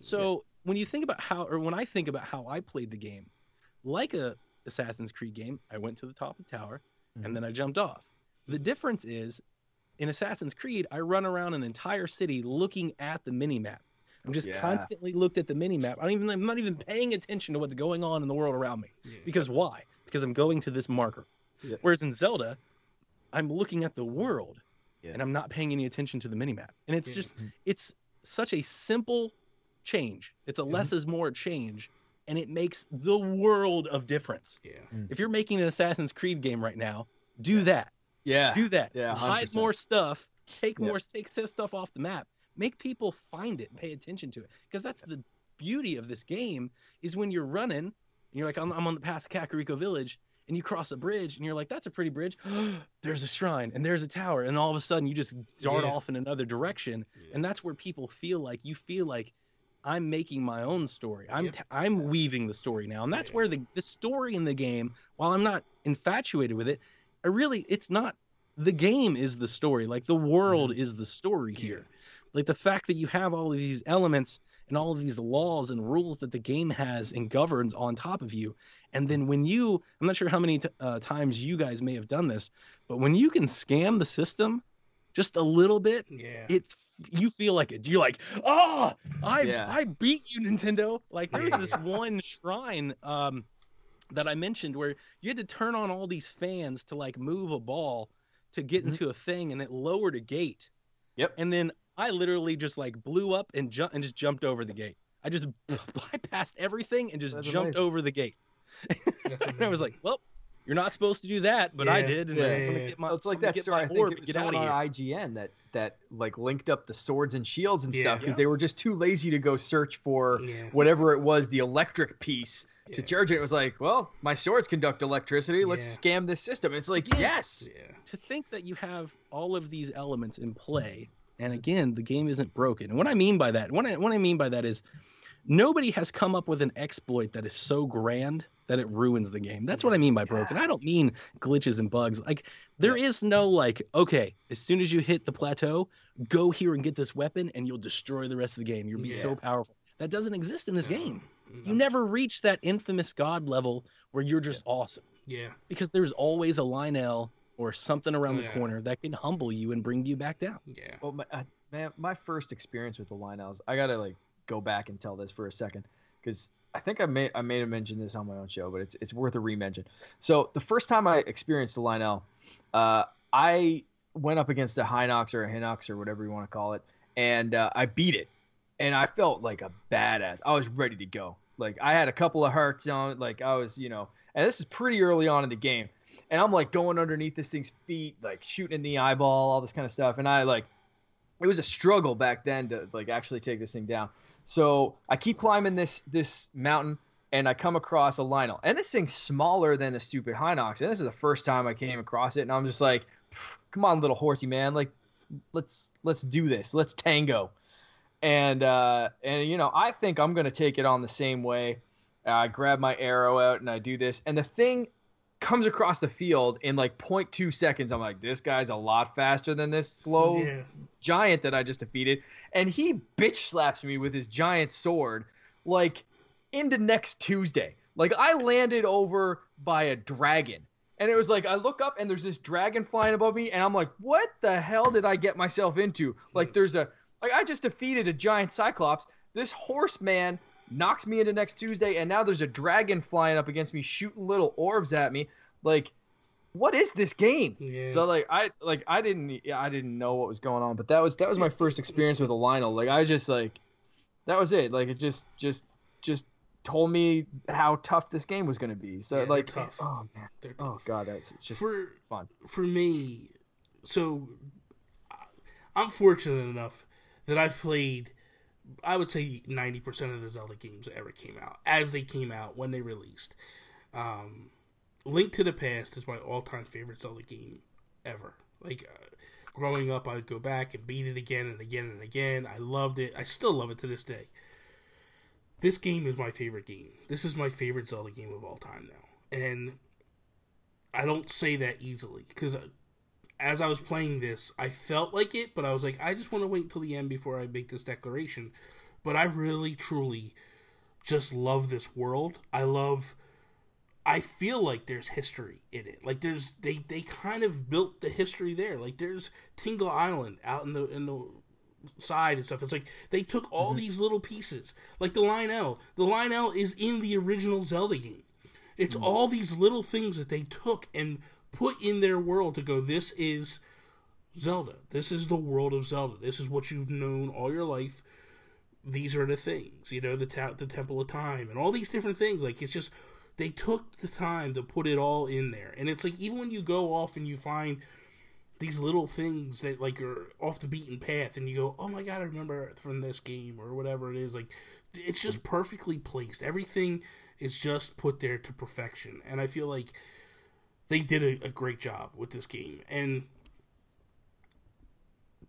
So when you think about when I think about how I played the game, like a Assassin's Creed game, I went to the top of the tower and then I jumped off. The difference is, in Assassin's Creed, I run around an entire city looking at the mini-map. I'm just constantly looked at the mini-map. I'm not even paying attention to what's going on in the world around me. Yeah. Because why? Because I'm going to this marker. Yeah. Whereas in Zelda, I'm looking at the world. Yeah. And I'm not paying any attention to the minimap. And it's just, it's such a simple change. It's a less is more change, and it makes the world of difference. Yeah. If you're making an Assassin's Creed game right now, do that. Yeah. Do that. Yeah, 100%. Hide more stuff. Take stuff off the map. Make people find it and pay attention to it. Because that's the beauty of this game, is when you're running, and you're like, I'm on the path to Kakariko Village, and you cross a bridge, and you're like, that's a pretty bridge. There's a shrine, and there's a tower, and all of a sudden you just dart off in another direction, and that's where people feel like I'm making my own story. I'm weaving the story now, and that's where the story in the game, while I'm not infatuated with it, it's not. The game is the story. Like, the world is the story here. Like, the fact that you have all of these elements and all of these laws and rules that the game has and governs on top of you. And then when I'm not sure how many times you guys may have done this, but when you can scam the system just a little bit, you feel like it. You're like, I beat you, Nintendo. Like, there was this one shrine that I mentioned where you had to turn on all these fans to like move a ball to get into a thing, and it lowered a gate. Yep. And then I literally just like blew up and just jumped over the gate. I just bypassed everything and just jumped over the gate. And I was like, well, you're not supposed to do that, but I did. And it's like that story. I think it was someone on IGN that like linked up the swords and shields and stuff because they were just too lazy to go search for whatever it was, the electric piece to charge it. It was like, well, my swords conduct electricity. Let's scam this system. It's like, yes. To think that you have all of these elements in play, and again, the game isn't broken. And what I mean by that, is nobody has come up with an exploit that is so grand that it ruins the game. That's what I mean by broken. I don't mean glitches and bugs. Like, there is no like, okay, as soon as you hit the plateau, go here and get this weapon and you'll destroy the rest of the game. You'll be so powerful. That doesn't exist in this game. You never reach that infamous god level where you're just awesome. Yeah. Because there's always a Lionel or something around the corner that can humble you and bring you back down. Yeah. Well, my first experience with the Lionels, I gotta like go back and tell this for a second, because I think I may have mentioned this on my own show, but it's worth a re-mention. So the first time I experienced the Lionel, I went up against a Hinox or a Hinox or whatever you want to call it, and I beat it, and I felt like a badass. I was ready to go. Like, I had a couple of hearts on, like I was, and this is pretty early on in the game, and I'm like going underneath this thing's feet, like shooting in the eyeball, all this kind of stuff, and it was a struggle back then to like actually take this thing down. So I keep climbing this mountain, and I come across a Lionel. And this thing's smaller than a stupid Hinox. And this is the first time I came across it, and I'm just like, come on, little horsey man. Like, let's do this. Let's tango. And I think I'm going to take it on the same way. I grab my arrow out, and I do this. And the thing comes across the field in like 0.2 seconds. I'm like, this guy's a lot faster than this slow giant that I just defeated. And he bitch slaps me with his giant sword like into next Tuesday. Like, I landed over by a dragon, and it was like, I look up and there's this dragon flying above me, and I'm like, what the hell did I get myself into? Like, I just defeated a giant Cyclops. This horseman knocks me into next Tuesday, and now there's a dragon flying up against me, shooting little orbs at me. Like, what is this game? Yeah. So I didn't know what was going on, but that was my first experience with a Lionel. Like, I just like, that was it. Like, it just told me how tough this game was going to be. So like, tough. Oh man, they're tough. Oh god, that's just fun for me. So I'm fortunate enough that I've played, I would say 90% of the Zelda games that ever came out, as they came out, when they released. Link to the Past is my all-time favorite Zelda game ever. Like, growing up, I would go back and beat it again and again and again. I loved it. I still love it to this day. This game is my favorite game. This is my favorite Zelda game of all time now. And I don't say that easily, because as I was playing this, I felt like it, but I was like, I just want to wait until the end before I make this declaration. But I really, truly just love this world. I feel like there's history in it. Like, they kind of built the history there. Like, there's Tingle Island out in the side and stuff. It's like they took all these little pieces, like the Lionel. The Lionel is in the original Zelda game. It's all these little things that they took and put in their world to go, this is Zelda. This is the world of Zelda. This is what you've known all your life. These are the things, you know, the Temple of Time and all these different things. Like, it's just, they took the time to put it all in there. And it's like, even when you go off and you find these little things that, like, are off the beaten path, and you go, oh my god, I remember from this game, or whatever it is. Like, it's just perfectly placed. Everything is just put there to perfection. And I feel like they did a great job with this game. And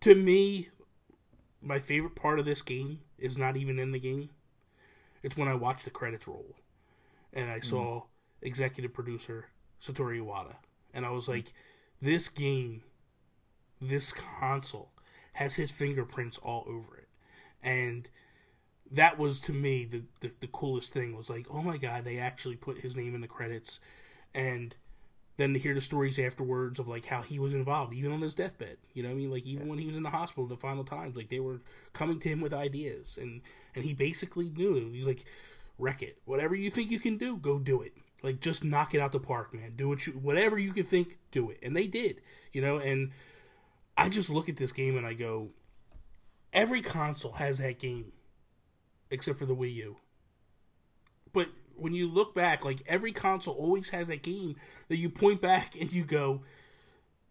to me, my favorite part of this game is not even in the game. It's when I watch the credits roll. And I saw executive producer Satoru Iwata. And I was like, this game, this console, has his fingerprints all over it. And that was, to me, the coolest thing. Was like, oh my god, they actually put his name in the credits. And then to hear the stories afterwards of, like, how he was involved, even on his deathbed. You know what I mean? Like, even when he was in the hospital the final times, like, they were coming to him with ideas. And he basically knew it. He was like, wreck it. Whatever you think you can do, go do it. Like, just knock it out the park, man. Do whatever you can think, do it. And they did, you know. And I just look at this game and I go, every console has that game, except for the Wii U. But when you look back, like, every console always has that game that you point back and you go,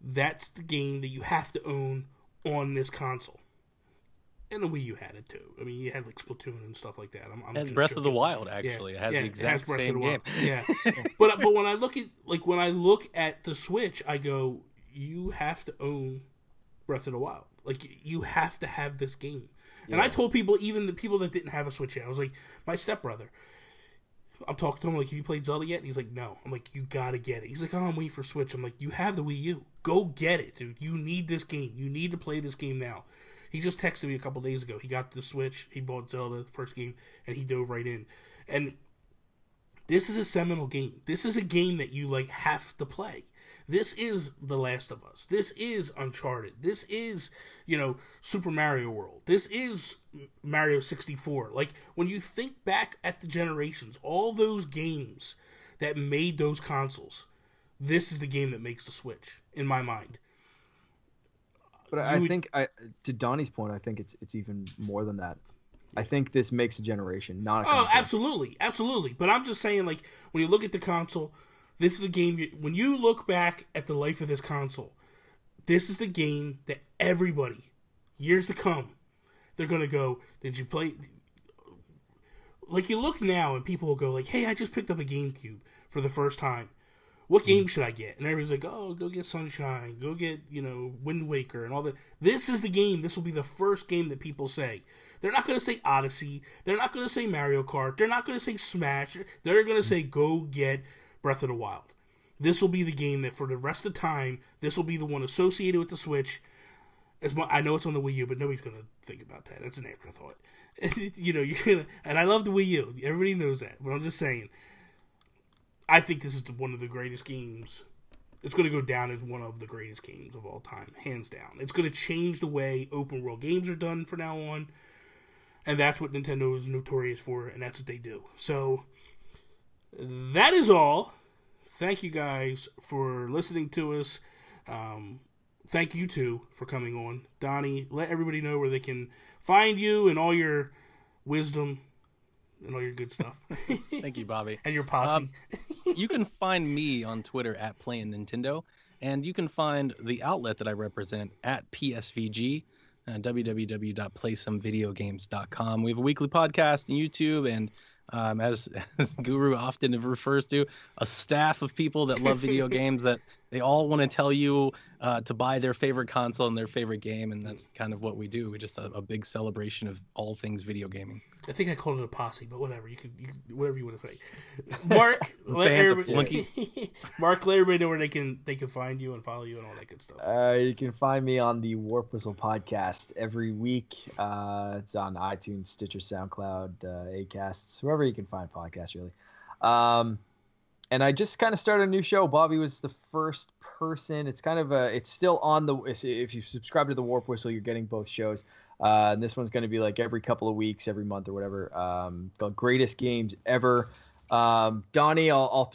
that's the game that you have to own on this console. And the Wii U had it too. I mean, you had, like, Splatoon and stuff like that. It has Breath of the Wild, actually. It has the exact same game. Yeah. But when I look at the Switch, I go, you have to own Breath of the Wild. Like, you have to have this game. And I told people, even the people that didn't have a Switch yet, I was like, my stepbrother, I'm talking to him, like, have you played Zelda yet? And he's like, no. I'm like, you gotta get it. He's like, oh, I'm waiting for Switch. I'm like, you have the Wii U. Go get it, dude. You need this game. You need to play this game now. He just texted me a couple days ago. He got the Switch. He bought Zelda, the first game, and he dove right in. And this is a seminal game. This is a game that you, like, have to play. This is The Last of Us. This is Uncharted. This is, you know, Super Mario World. This is Mario 64. Like, when you think back at the generations, all those games that made those consoles, this is the game that makes the Switch, in my mind. But I think, to Donnie's point, I think it's even more than that. I think this makes a generation, not a console. Oh, absolutely. Absolutely. But I'm just saying, like, when you look at the console, this is the game, when you look back at the life of this console, this is the game that everybody, years to come, they're going to go, did you play? Like, you look now and people will go like, hey, I just picked up a GameCube for the first time. What game should I get? And everybody's like, oh, go get Sunshine, go get, you know, Wind Waker and all that. This is the game. This will be the first game that people say. They're not going to say Odyssey. They're not going to say Mario Kart. They're not going to say Smash. They're going to say, go get Breath of the Wild. This will be the game that for the rest of the time, this will be the one associated with the Switch. I know it's on the Wii U, but nobody's going to think about that. That's an afterthought. You know, you're gonna, and I love the Wii U. Everybody knows that. But I'm just saying, I think this is one of the greatest games. It's going to go down as one of the greatest games of all time, hands down. It's going to change the way open world games are done from now on, and that's what Nintendo is notorious for, and that's what they do. So, that is all. Thank you guys for listening to us. Thank you, too, for coming on. Donnie, let everybody know where they can find you and all your wisdom and all your good stuff. Thank you, Bobby. And your posse. You can find me on Twitter at Playin Nintendo, and you can find the outlet that I represent at PSVG. www.playsomevideogames.com. We have a weekly podcast on YouTube, and as Guru often refers to, a staff of people that love video games that they all want to tell you to buy their favorite console and their favorite game, and that's kind of what we do. We're just a big celebration of all things video gaming. I think I called it a posse, but whatever. You whatever you want to say. Mark, let everybody know where they can find you and follow you and all that good stuff. You can find me on the Warp Whistle podcast every week. It's on iTunes, Stitcher, SoundCloud, Acasts, wherever you can find podcasts, really. And I just kind of started a new show. Bobby was the first person. It's kind of it's still on the. If you subscribe to the Warp Whistle, you're getting both shows. And this one's going to be like every couple of weeks, every month or whatever. The greatest games ever. Donnie, I'll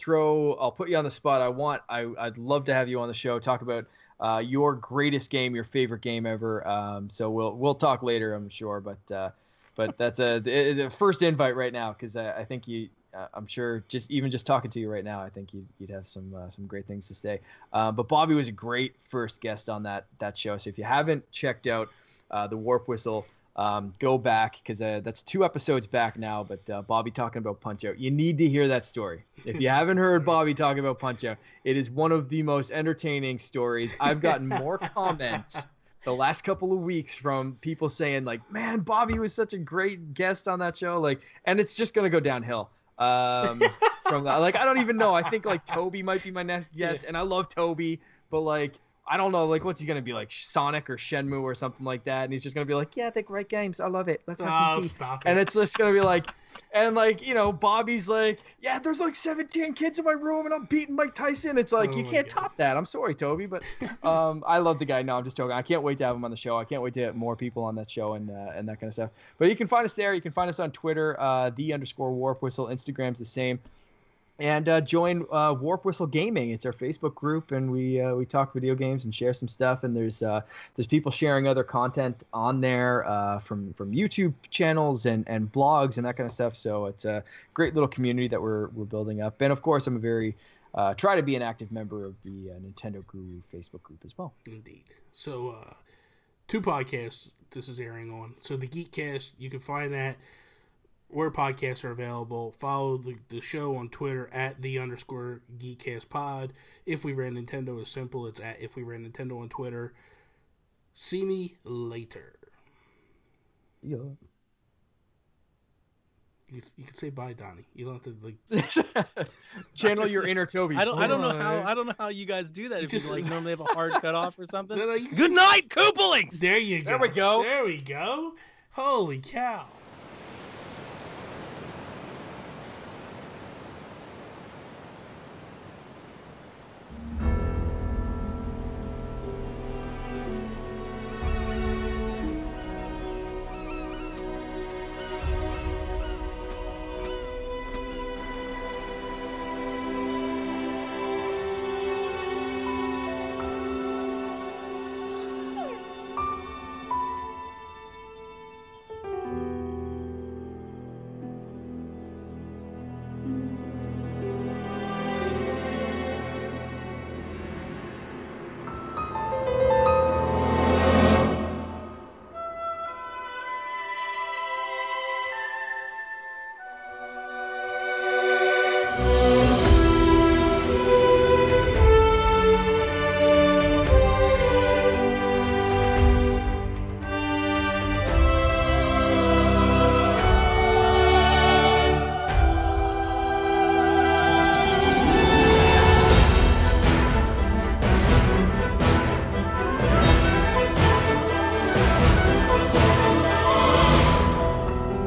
put you on the spot. I'd love to have you on the show. Talk about your greatest game, your favorite game ever. So we'll talk later, I'm sure. But that's the first invite right now, because I think you. I'm sure just talking to you right now, I think you'd have some great things to say. But Bobby was a great first guest on that show. So if you haven't checked out the Warp Whistle, go back, because that's 2 episodes back now. But Bobby talking about Punch-Out, you need to hear that story. If you haven't heard Bobby talking about Punch-Out, it is one of the most entertaining stories. I've gotten more comments the last couple of weeks from people saying like, "Man, Bobby was such a great guest on that show." Like, and it's just gonna go downhill. From that, like, I don't even know. I think like Toby might be my next guest, and I love Toby, but like, I don't know, like, what's he gonna be, like Sonic or Shenmue or something like that? And he's just gonna be like, "Yeah, they're great games. I love it. Let's have some tea." Stop it. And it's just gonna be like, and like, you know, Bobby's like, "Yeah, there's like 17 kids in my room, and I'm beating Mike Tyson." It's like, you can't top that. I'm sorry, Toby, but I love the guy. No, I'm just joking. I can't wait to have him on the show. I can't wait to get more people on that show and that kind of stuff. But you can find us there. You can find us on Twitter, _Warp Whistle. Instagram's the same. And join Warp Whistle Gaming. It's our Facebook group, and we talk video games and share some stuff. And there's people sharing other content on there from YouTube channels and blogs and that kind of stuff. So it's a great little community that we're building up. And of course, I'm a very try to be an active member of the Nintendo Guru Facebook group as well. Indeed. So 2 podcasts this is airing on. So the Geekcast, you can find that where podcasts are available. Follow the show on Twitter at _GeekcastPod. If We Ran Nintendo is simple. It's at If We Ran Nintendo on Twitter. See me later. Yeah. You can say bye, Donnie. You don't have to like channel your inner Toby. I don't know how you guys do that. If you like normally have a hard cutoff or something. No, Good night, Koopalings! There you go. There we go. Holy cow.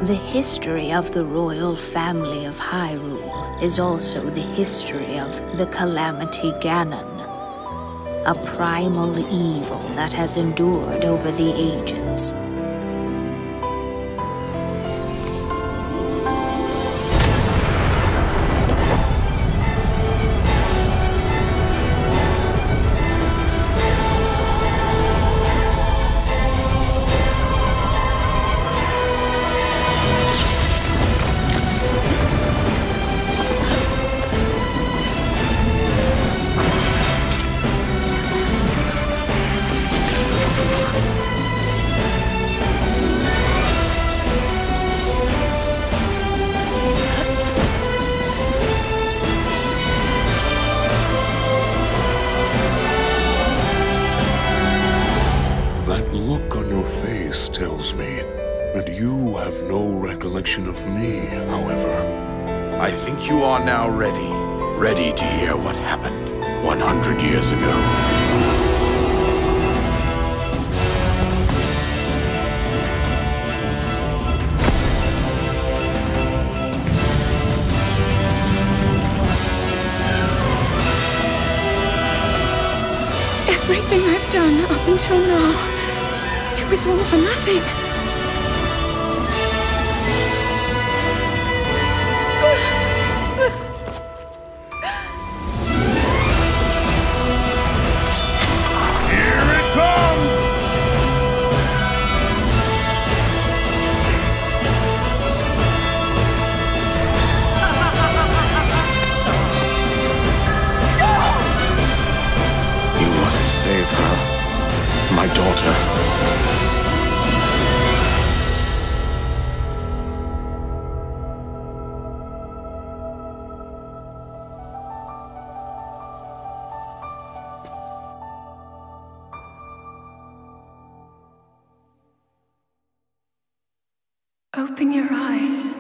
The history of the royal family of Hyrule is also the history of the Calamity Ganon, a primal evil that has endured over the ages. reflection of me, however. I think you are now ready to hear what happened 100 years ago. Everything I've done up until now, it was all for nothing. Here it comes! You must save her, my daughter. Open your eyes.